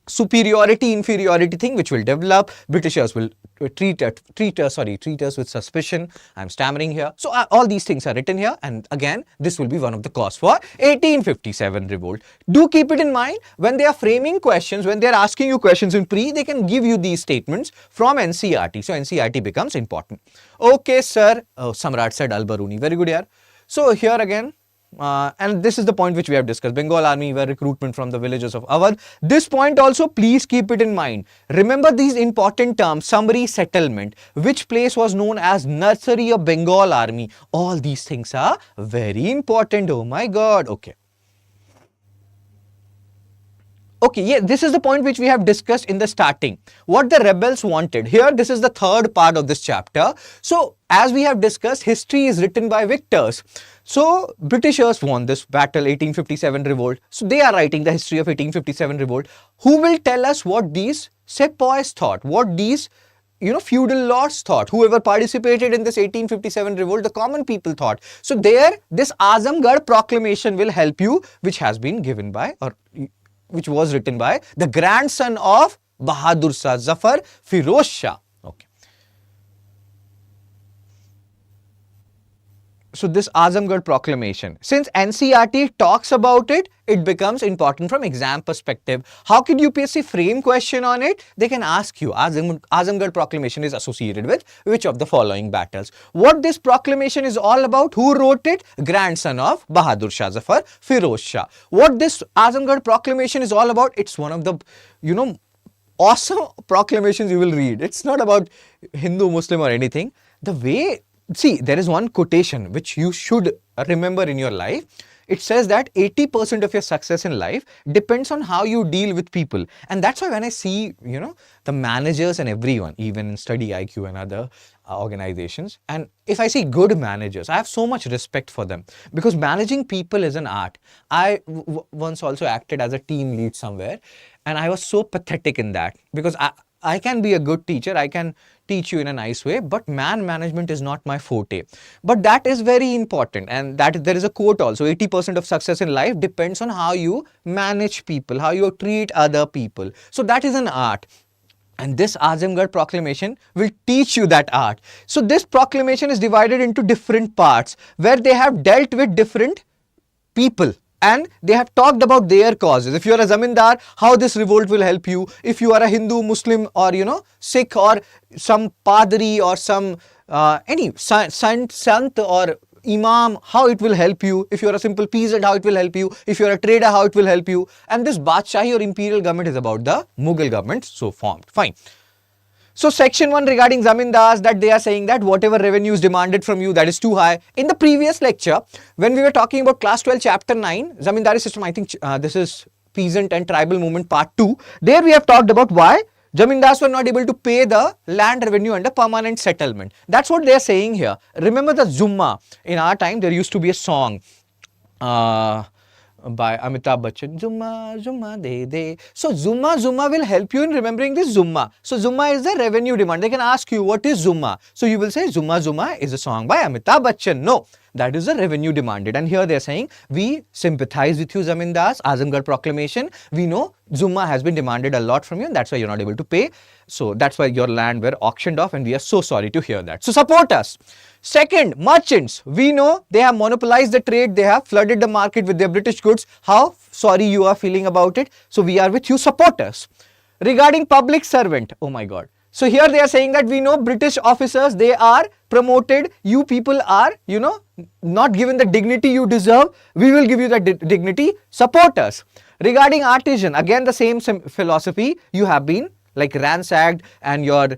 superiority inferiority thing which will develop. Britishers will treat us with suspicion. I'm stammering here. So all these things are written here, and again this will be one of the cause for 1857 revolt. Do keep it in mind when they are framing questions, when they are asking you questions in pre, they can give you these statements from NCERT. So NCERT becomes important. Okay sir. Oh, Samrat said Al-Baruni. Very good, yaar. So here again, and this is the point which we have discussed. Bengal army were recruitment from the villages of Awadh. This point also, please keep it in mind. Remember these important terms: summary, settlement, which place was known as nursery of Bengal army. All these things are very important. Oh my God. Okay. Okay, yeah, this is the point which we have discussed in the starting. What the rebels wanted. Here, this is the third part of this chapter. So, as we have discussed, history is written by victors. So, Britishers won this battle, 1857 revolt. So, they are writing the history of 1857 revolt. Who will tell us what these sepoys thought? What these feudal lords thought? Whoever participated in this 1857 revolt, the common people thought. So, there, this Azamgarh proclamation will help you, which has been given by, or which was written by the grandson of Bahadur Shah, Zafar Firoz Shah. Okay. So this Azamgarh proclamation, since NCERT talks about it, it becomes important from exam perspective. How can UPSC frame question on it? They can ask you, Azamgarh proclamation is associated with which of the following battles? What this proclamation is all about? Who wrote it? Grandson of Bahadur Shah Zafar, Firoz Shah. What this Azamgarh proclamation is all about? It's one of the, awesome proclamations you will read. It's not about Hindu, Muslim or anything. The way, see, there is one quotation which you should remember in your life. It says that 80% of your success in life depends on how you deal with people. And that's why when I see, the managers and everyone, even in StudyIQ and other organizations, and if I see good managers, I have so much respect for them because managing people is an art. I once also acted as a team lead somewhere, and I was so pathetic in that because I can be a good teacher, I can teach you in a nice way, but man management is not my forte. But that is very important, and that there is a quote also, 80% of success in life depends on how you manage people, how you treat other people. So that is an art. And this Azamgarh proclamation will teach you that art. So this proclamation is divided into different parts where they have dealt with different people. And they have talked about their causes. If you are a zamindar, how this revolt will help you. If you are a Hindu, Muslim or Sikh or some padri or some any sant or imam, how it will help you. If you are a simple peasant, how it will help you. If you are a trader, how it will help you. And this Badshahi or imperial government is about the Mughal government so formed. Fine. So section 1 regarding zamindars, that they are saying that whatever revenue is demanded from you, that is too high. In the previous lecture, when we were talking about class 12 chapter 9, zamindari system, I think this is peasant and tribal movement part 2. There we have talked about why zamindars were not able to pay the land revenue under permanent settlement. That's what they are saying here. Remember the Zumma. In our time, there used to be a song by Amitabh Bachchan, Zumma, Zumma, de. So Zumma will help you in remembering this Zumma. So Zumma is the revenue demand. They can ask you, what is Zumma? So you will say, Zumma is a song by Amitabh Bachchan. No, that is the revenue demanded. And here they are saying, we sympathize with you, Zamindars, Azamgarh proclamation. We know Zumma has been demanded a lot from you, and that's why you're not able to pay. So that's why your land were auctioned off, and we are so sorry to hear that. So support us. Second, merchants. We know they have monopolized the trade. They have flooded the market with their British goods. How sorry you are feeling about it. So we are with you. Support us. Regarding public servant. Oh my God. So here they are saying that we know British officers, they are promoted. You people are, not given the dignity you deserve. We will give you that dignity. Support us. Regarding artisan, again the same philosophy. You have been like ransacked, and your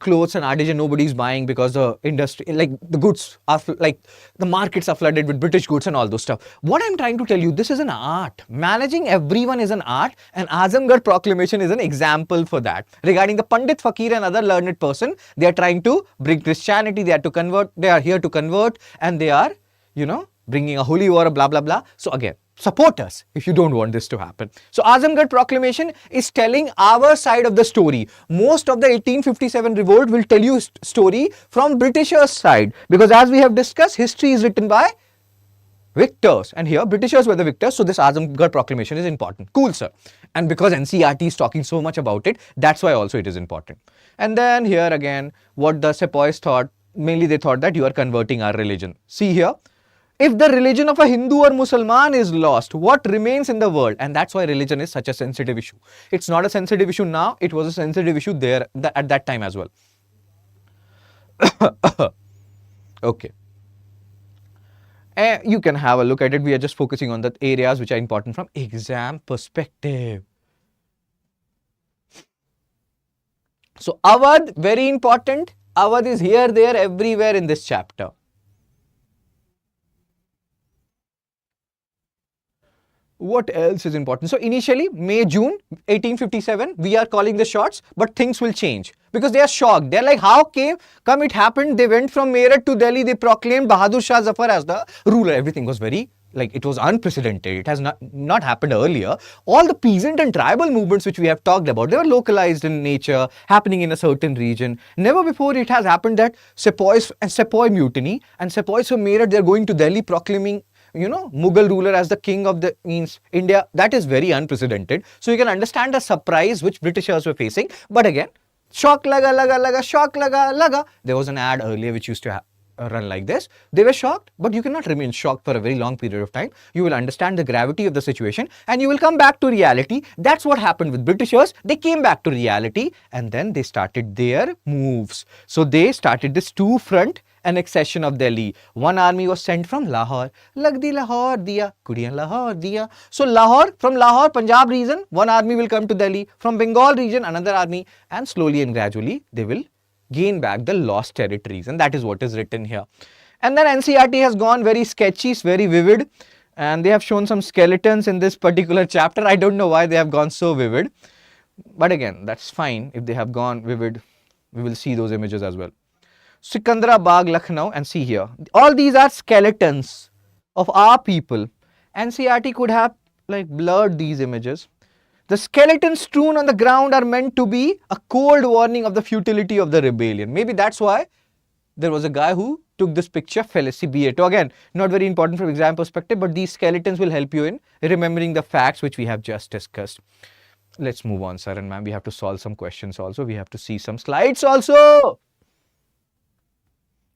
clothes and artisan nobody is buying because the industry, like the goods are like the markets are flooded with British goods and all those stuff. What I'm trying to tell you, this is an art. Managing everyone is an art, and Azamgarh proclamation is an example for that. Regarding the Pandit, Fakir and other learned person, they are trying to bring Christianity, they are to convert, they are here to convert, and they are, bringing a holy war, blah, blah, blah. So again, support us if you don't want this to happen. So Azamgarh proclamation is telling our side of the story. Most of the 1857 revolt will tell you story from Britishers' side, because as we have discussed, history is written by victors. And here Britishers were the victors, so this Azamgarh proclamation is important. Cool, sir. And because NCERT is talking so much about it, that's why also it is important. And then here again, what the sepoys thought, mainly they thought that you are converting our religion. See here, if the religion of a Hindu or Musliman is lost, what remains in the world? And that's why religion is such a sensitive issue. It's not a sensitive issue now, it was a sensitive issue there at that time as well. Okay. You can have a look at it. We are just focusing on the areas which are important from exam perspective. So Awadh, very important. Awadh is here, there, everywhere in this chapter. What else is important? So initially, May, June 1857, we are calling the shots, but things will change because they are shocked. They're like, how come it happened? They went from Meerut to Delhi. They proclaimed Bahadur Shah Zafar as the ruler. Everything was very, like, it was unprecedented. It has not happened earlier. All the peasant and tribal movements which we have talked about, they were localized in nature, happening in a certain region. Never before it has happened that sepoys and sepoy mutiny and sepoys from Meerut, they're going to Delhi proclaiming, you know, Mughal ruler as the king of the India. That is very unprecedented. So you can understand the surprise which Britishers were facing. But again, shock laga, shock laga. There was an ad earlier which used to run like this. They were shocked, but you cannot remain shocked for a very long period of time. You will understand the gravity of the situation and you will come back to reality. That's what happened with Britishers. They came back to reality and then they started their moves. So they started this two-front annexation of Delhi. One army was sent from Lahore. Lagdi Lahore diya, kudiyan Lahore diya. So Lahore, from Lahore, Punjab region, one army will come to Delhi. From Bengal region, another army. And slowly and gradually, they will gain back the lost territories. And that is what is written here. And then NCERT has gone very sketchy, very vivid. And they have shown some skeletons in this particular chapter. I don't know why they have gone so vivid. But again, that's fine. If they have gone vivid, we will see those images as well. Sikandrabad, Lucknow, and see here. All these are skeletons of our people. NCERT could have like blurred these images. The skeletons strewn on the ground are meant to be a cold warning of the futility of the rebellion. Maybe that's why there was a guy who took this picture, Felicity Beato. Again, not very important from exam perspective, but these skeletons will help you in remembering the facts which we have just discussed. Let's move on, sir and ma'am. We have to solve some questions also. We have to see some slides also.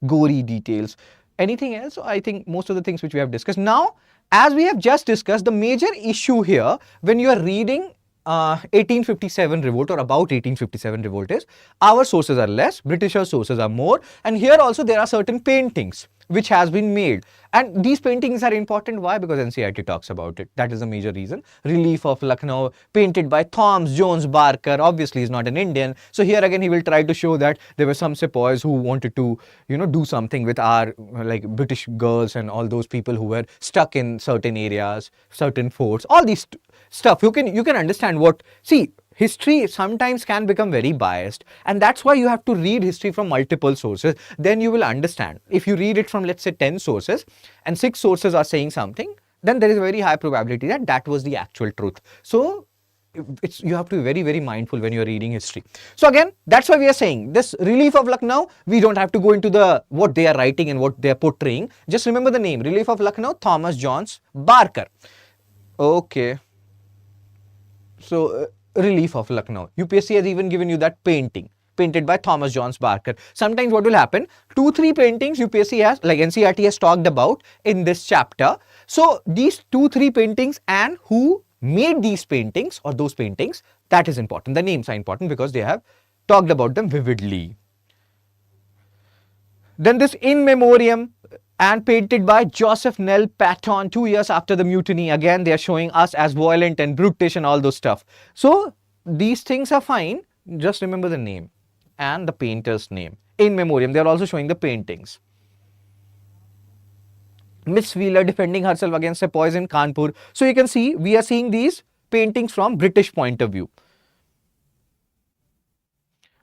Gory details. Anything else? I think most of the things which we have discussed. Now, as we have just discussed, the major issue here when you are reading 1857 revolt or about 1857 revolt is our sources are less, British sources are more, and here also there are certain paintings which has been made, and these paintings are important. Why? Because NCERT talks about it. That is the major reason. Relief of Lucknow painted by Thomas Jones Barker. Obviously is not an Indian, so here again he will try to show that there were some sepoys who wanted to, you know, do something with our like British girls and all those people who were stuck in certain areas, certain forts, all these stuff. You can understand what, see, history sometimes can become very biased, and that's why you have to read history from multiple sources. Then you will understand. If you read it from, let's say, 10 sources and 6 sources are saying something, then there is a very high probability that that was the actual truth. So you have to be very, very mindful when you're reading history. So again, that's why we are saying this Relief of Lucknow, we don't have to go into the what they are writing and what they are portraying. Just remember the name, Relief of Lucknow, Thomas Jones Barker. Okay. So Relief of Lucknow. UPSC has even given you that painting, painted by Thomas Jones Barker. Sometimes what will happen, 2-3 paintings UPSC has, like NCERT has talked about in this chapter. So these 2-3 paintings and who made these paintings or those paintings, that is important. The names are important because they have talked about them vividly. Then this In Memoriam and painted by Joseph Nell Patton 2 years after the mutiny. Again, they are showing us as violent and brutish and all those stuff. So these things are fine. Just remember the name and the painter's name. In Memoriam, they are also showing the paintings. Miss Wheeler defending herself against sepoys in Kanpur. So you can see, we are seeing these paintings from British point of view.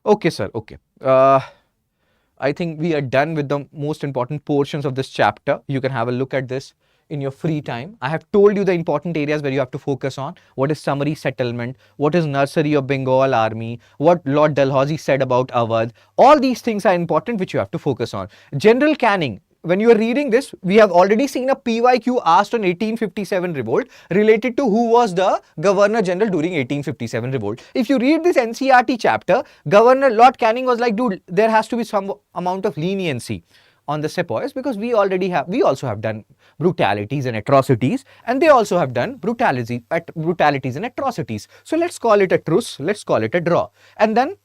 Okay, sir. Okay. I think we are done with the most important portions of this chapter. You can have a look at this in your free time. I have told you the important areas where you have to focus on. What is summary settlement? What is nursery of Bengal army? What Lord Dalhousie said about Awadh? All these things are important which you have to focus on. General Canning. when you are reading this, we have already seen a PYQ asked on 1857 revolt related to who was the Governor-General during 1857 revolt. If you read this NCERT chapter, Lord Canning was like, dude, there has to be some amount of leniency on the sepoys, because we also have done brutalities and atrocities, and they also have done brutalities and atrocities. So let's call it a truce, let's call it a draw. And then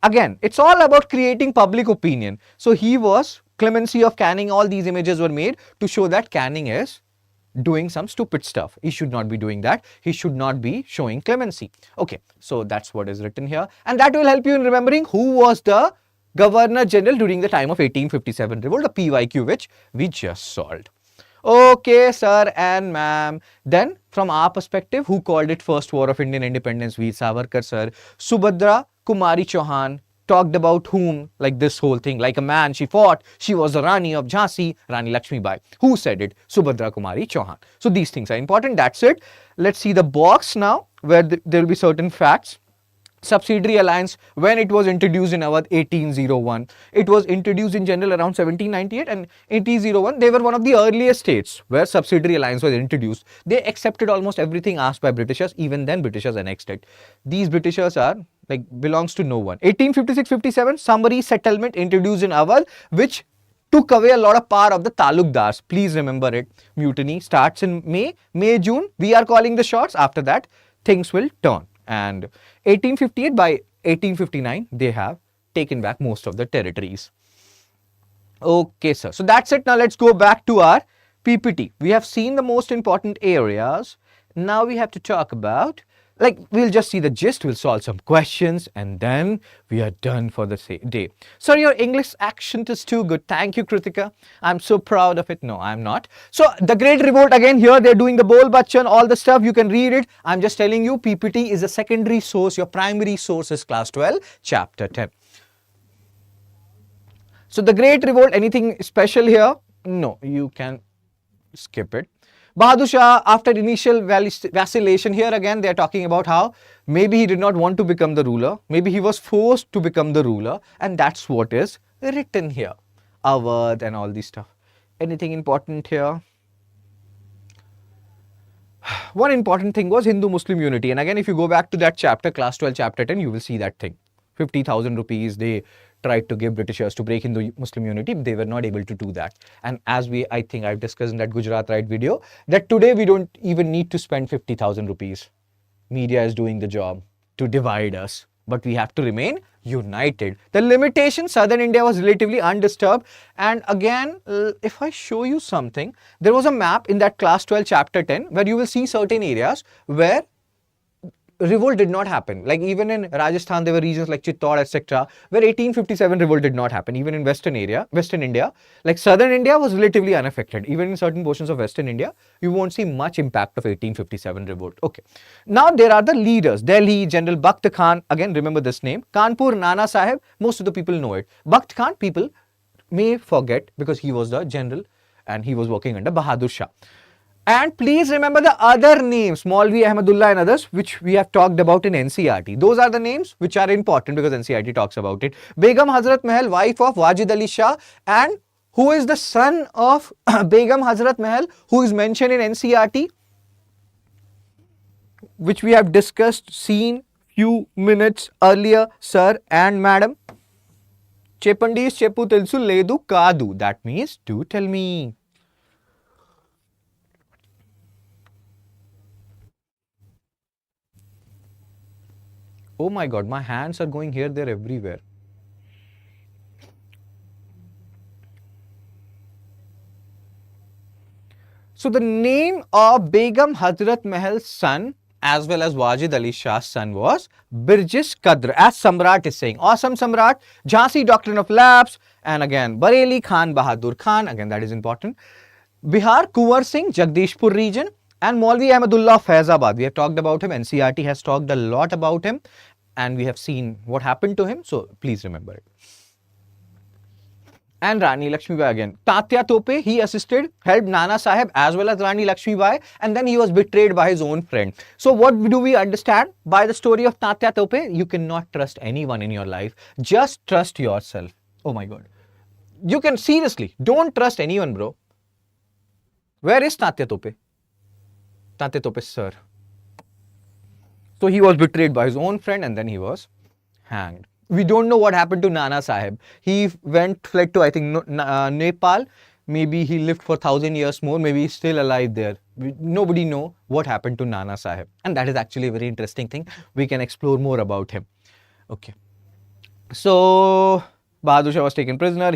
again, it's all about creating public opinion. So he was clemency of Canning. All these images were made to show that Canning is doing some stupid stuff. He should not be doing that. He should not be showing clemency. Okay, so that's what is written here, and that will help you in remembering who was the Governor-General during the time of 1857 revolt, the PYQ which we just solved. Okay, sir and ma'am. Then from our perspective, who called it first war of Indian independence? Veer Savarkar, sir. Subhadra Kumari Chauhan talked about whom, like this whole thing, like a man she fought. She was the Rani of Jhansi, Rani Lakshmibai. Who said it? Subhadra Kumari Chauhan. So these things are important. That's it. Let's see the box now, where there will be certain facts. Subsidiary alliance, when it was introduced in Awadh 1801. It was introduced in general around 1798, and 1801, they were one of the earliest states where subsidiary alliance was introduced. They accepted almost everything asked by Britishers. Even then Britishers annexed it. These Britishers are like belongs to no one. 1856-57, summary settlement introduced in Awadh, which took away a lot of power of the talukdars. Please remember it. Mutiny starts in May, June. We are calling the shots. After that, things will turn. And 1858, by 1859, they have taken back most of the territories. Okay, sir. So that's it. Now let's go back to our PPT. We have seen the most important areas. Now we have to talk about, like, we'll just see the gist, we'll solve some questions, and then we are done for the day. Sir, your English accent is too good. Thank you, Kritika. I'm so proud of it. No, I'm not. So the Great Revolt, again, here they're doing the Bol Bachchan, all the stuff. You can read it. I'm just telling you, PPT is a secondary source. Your primary source is class 12, chapter 10. So the Great Revolt, anything special here? No, you can skip it. Bahadur Shah, after initial vacillation, here again they are talking about how maybe he did not want to become the ruler, maybe he was forced to become the ruler, and that's what is written here. Awadh and all this stuff. Anything important here? One important thing was Hindu-Muslim unity, and again if you go back to that chapter, class 12, chapter 10, you will see that thing. 50,000 rupees they tried to give Britishers to break Hindu-Muslim unity. They were not able to do that. And as I think I've discussed in that Gujarat Right video, that today we don't even need to spend 50,000 rupees. Media is doing the job to divide us, but we have to remain united. The limitation, Southern India was relatively undisturbed. And again, if I show you something, there was a map in that class 12, chapter 10, where you will see certain areas where revolt did not happen. Like even in Rajasthan, there were regions like Chittor, etc., where 1857 revolt did not happen. Even in Western India, like Southern India was relatively unaffected. Even in certain portions of Western India, you won't see much impact of 1857 revolt. Okay. Now there are the leaders. Delhi, General Bakht Khan. Again, remember this name. Kanpur, Nana Sahib. Most of the people know it. Bakht Khan, people may forget because he was the general and he was working under Bahadur Shah. And please remember the other names, Maulvi Ahmadullah and others, which we have talked about in NCERT. Those are the names which are important because NCERT talks about it. Begum Hazrat Mahal, wife of Wajid Ali Shah, and who is the son of Begum Hazrat Mahal, who is mentioned in NCERT, which we have discussed, seen few minutes earlier, sir and madam. Chepandis Chepu Tilsu Ledu Kadu. That means, do tell me. Oh my God, my hands are going here, there, everywhere. So the name of Begum Hazrat Mahal's son as well as Wajid Ali Shah's son was Birjis Qadr, as Samrat is saying. Awesome Samrat, Jhansi Doctrine of Lapse, and again Bareilly Khan Bahadur Khan, again that is important. Bihar, Kunwar Singh, Jagdishpur region. And Maulvi Ahmadullah Faizabad, we have talked about him, NCERT has talked a lot about him and we have seen what happened to him, so please remember it. And Rani Lakshmibai again. Tatya Tope, he assisted, helped Nana Sahib as well as Rani Lakshmibai, and then he was betrayed by his own friend. So what do we understand by the story of Tatya Tope? You cannot trust anyone in your life, just trust yourself. Oh my God. You can seriously, don't trust anyone, bro. Where is Tatya Tope? Tatya Tope, sir. So he was betrayed by his own friend and then he was hanged. We don't know what happened to Nana Sahib. He fled to, I think, Nepal. Maybe he lived for 1,000 years more. Maybe he's still alive there. Nobody know what happened to Nana Sahib. And that is actually a very interesting thing. We can explore more about him. Okay. So Bahadur Shah was taken prisoner.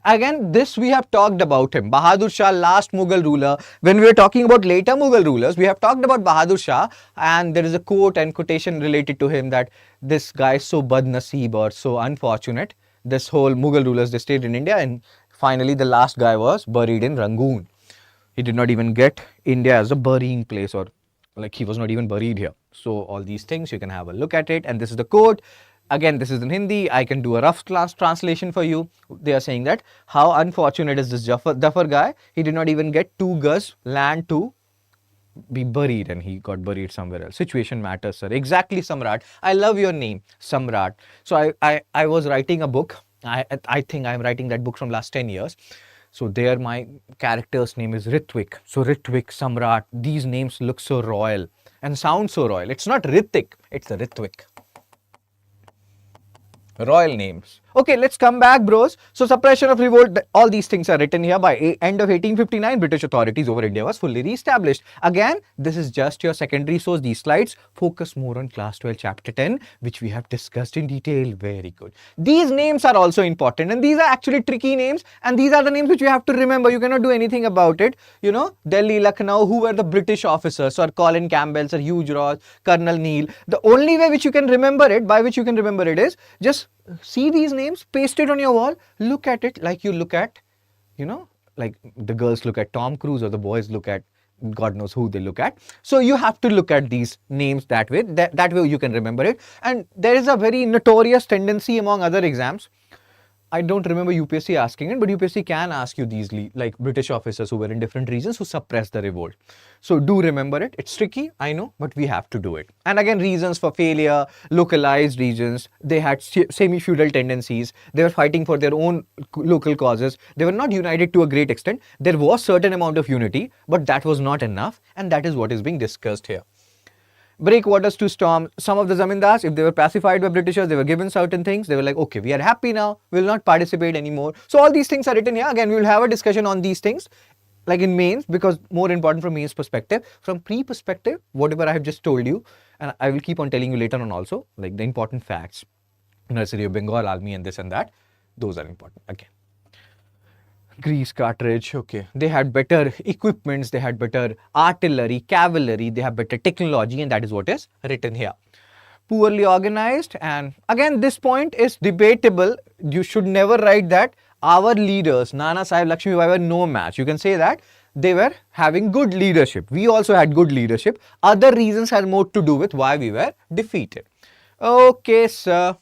Again, this we have talked about him. Bahadur Shah, last Mughal ruler. When we were talking about later Mughal rulers, we have talked about Bahadur Shah, and there is a quote and quotation related to him that this guy is so badnaseeb or so unfortunate. This whole Mughal rulers, they stayed in India, and finally the last guy was buried in Rangoon. He did not even get India as a burying place, or like he was not even buried here. So all these things, you can have a look at it. And this is the quote. Again, this is in Hindi. I can do a rough class translation for you. They are saying that how unfortunate is this Duffer guy. He did not even get 2 gaz land to be buried, and he got buried somewhere else. Situation matters, sir. Exactly, Samrat. I love your name, Samrat. So I was writing a book. I think I'm writing that book from last 10 years. So there my character's name is Ritvik. So Ritvik, Samrat, these names look so royal and sound so royal. It's not Ritik, it's a Ritvik. Royal names. Okay, let's come back, bros. So suppression of revolt, all these things are written here. By end of 1859, British authorities over India was fully re-established. Again, this is just your secondary source. These slides focus more on class 12 chapter 10, which we have discussed in detail. Very good. These names are also important, and these are actually tricky names, and these are the names which you have to remember. You cannot do anything about it. You know, Delhi, Lucknow, who were the British officers? Sir Colin Campbell, Sir Hugh Ross, Colonel Neil. The only way which you can remember it, by which you can remember it, is just see these names, paste it on your wall, look at it like you look at, you know, like the girls look at Tom Cruise or the boys look at God knows who they look at. So you have to look at these names that way. That way you can remember it. And there is a very notorious tendency among other exams. I don't remember UPSC asking it, but UPSC can ask you these like British officers who were in different regions who suppressed the revolt. So do remember it. It's tricky, I know, but we have to do it. And again, reasons for failure, localized regions, they had semi-feudal tendencies. They were fighting for their own local causes. They were not united to a great extent. There was certain amount of unity, but that was not enough. And that is what is being discussed here. Breakwaters to storm. Some of the zamindars, if they were pacified by Britishers, they were given certain things. They were like, okay, we are happy now. We will not participate anymore. So all these things are written here. Again, we will have a discussion on these things like in mains, because more important from mains perspective. From pre perspective, whatever I have just told you, and I will keep on telling you later on also, like the important facts. Nursery of Bengal, Almi, and this and that. Those are important. Again. Grease cartridge, okay. They had better equipments, they had better artillery, cavalry, they have better technology, and that is what is written here. Poorly organized, and again, this point is debatable. You should never write that our leaders, Nana Sahib, Lakshmi Bai, were no match. You can say that they were having good leadership. We also had good leadership. Other reasons had more to do with why we were defeated. Okay, sir.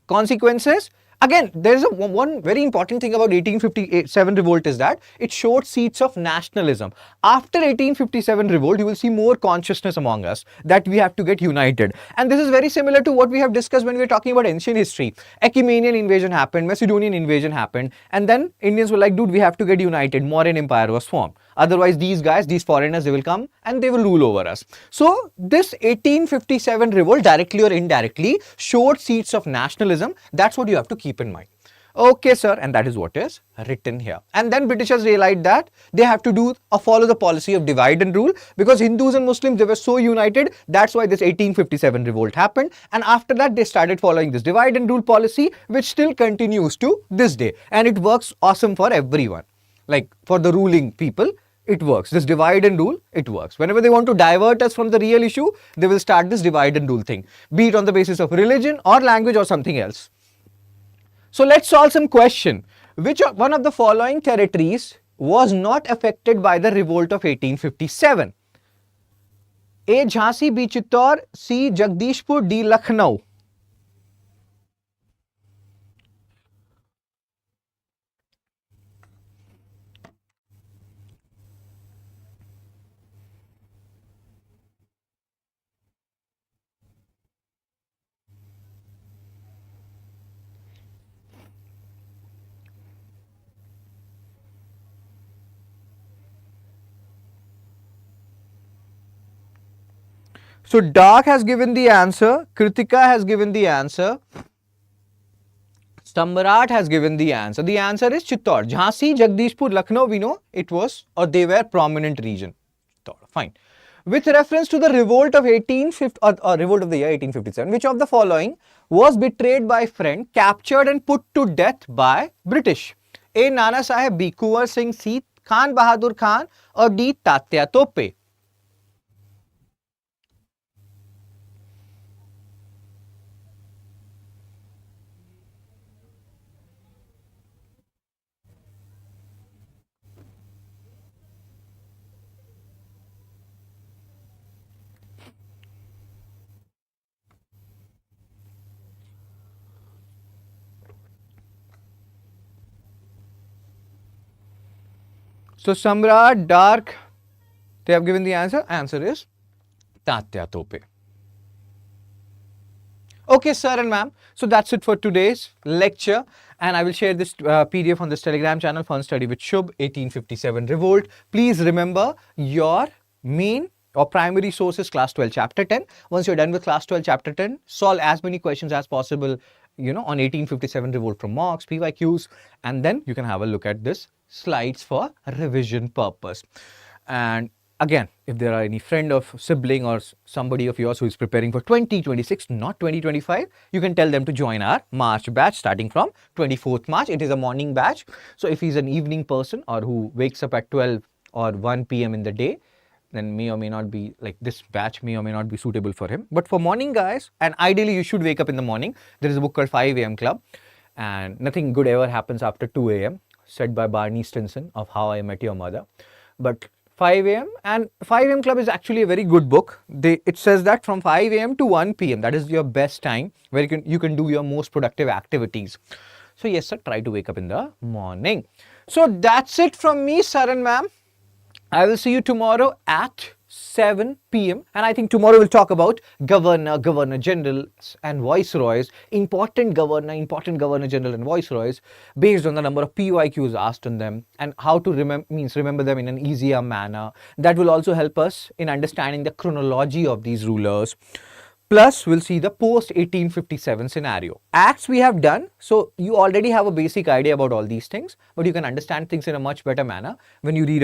Consequences. Again, there is one very important thing about 1857 revolt is that it showed seeds of nationalism. After 1857 revolt, you will see more consciousness among us that we have to get united. And this is very similar to what we have discussed when we were talking about ancient history. Achaemenian invasion happened, Macedonian invasion happened, and then Indians were like, dude, we have to get united. Mauryan Empire was formed. Otherwise, these guys, these foreigners, they will come and they will rule over us. So this 1857 revolt, directly or indirectly, showed seeds of nationalism. That's what you have to keep in mind. Okay, sir, and that is what is written here. And then Britishers realized that they have to do or follow the policy of divide and rule, because Hindus and Muslims, they were so united. That's why this 1857 revolt happened. And after that, they started following this divide and rule policy, which still continues to this day. And it works awesome for everyone. Like for the ruling people, it works. This divide and rule, it works. Whenever they want to divert us from the real issue, they will start this divide and rule thing, be it on the basis of religion or language or something else. So let's solve some question. Which one of the following territories was not affected by the revolt of 1857? A. Jhansi, B. Chittor, C. Jagdishpur, D. Lucknow. So Dark has given the answer, Kritika has given the answer, Samrat has given the answer. The answer is Chittor. Jhansi, Jagdishpur, Lucknow, we know it was, or they were prominent region. Fine. With reference to the revolt of 1850 or revolt of the year 1857, which of the following was betrayed by friend, captured and put to death by British? A. Nana Sahib, B. Kunwar Singh, C. Khan Bahadur Khan, or D. Tatya Tope? So Samrat, Dark, they have given the answer. Answer is Tatya Tope. Okay, sir and ma'am. So that's it for today's lecture. And I will share this PDF on this Telegram channel, Fun Study with Shubh, 1857 Revolt. Please remember your main or primary sources, class 12, chapter 10. Once you're done with class 12, chapter 10, solve as many questions as possible, on 1857 Revolt from mocks, PYQs, and then you can have a look at this slides for revision purpose. And again, if there are any friend of sibling or somebody of yours who is preparing for 2026, not 2025, you can tell them to join our March batch starting from 24th March. It is a morning batch. So if he's an evening person or who wakes up at 12 or 1 p.m. in the day, then may or may not be, like, this batch may or may not be suitable for him. But for morning guys, and ideally you should wake up in the morning. There is a book called 5 a.m. Club, and nothing good ever happens after 2 a.m. said by Barney Stinson of How I Met Your Mother. But 5 a.m. and 5 a.m. Club is actually a very good book. It says that from 5 a.m. to 1 p.m. that is your best time where you can do your most productive activities. So yes, sir, try to wake up in the morning. So that's it from me, sir and ma'am. I will see you tomorrow at 7 p.m. and I think tomorrow we'll talk about governor, governor-generals and viceroys, important governor, governor-general and viceroys based on the number of PYQs asked on them and how to remember them in an easier manner. That will also help us in understanding the chronology of these rulers. Plus, we'll see the post-1857 scenario. Acts we have done, so you already have a basic idea about all these things, but you can understand things in a much better manner when you read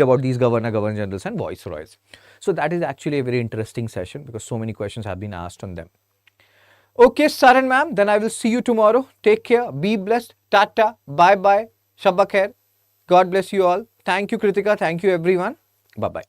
about these governor, governor-generals and viceroys. So that is actually a very interesting session because so many questions have been asked on them. Okay, sir and ma'am, then I will see you tomorrow. Take care, be blessed, tata, bye-bye, shabba khair. God bless you all. Thank you, Kritika. Thank you, everyone. Bye-bye.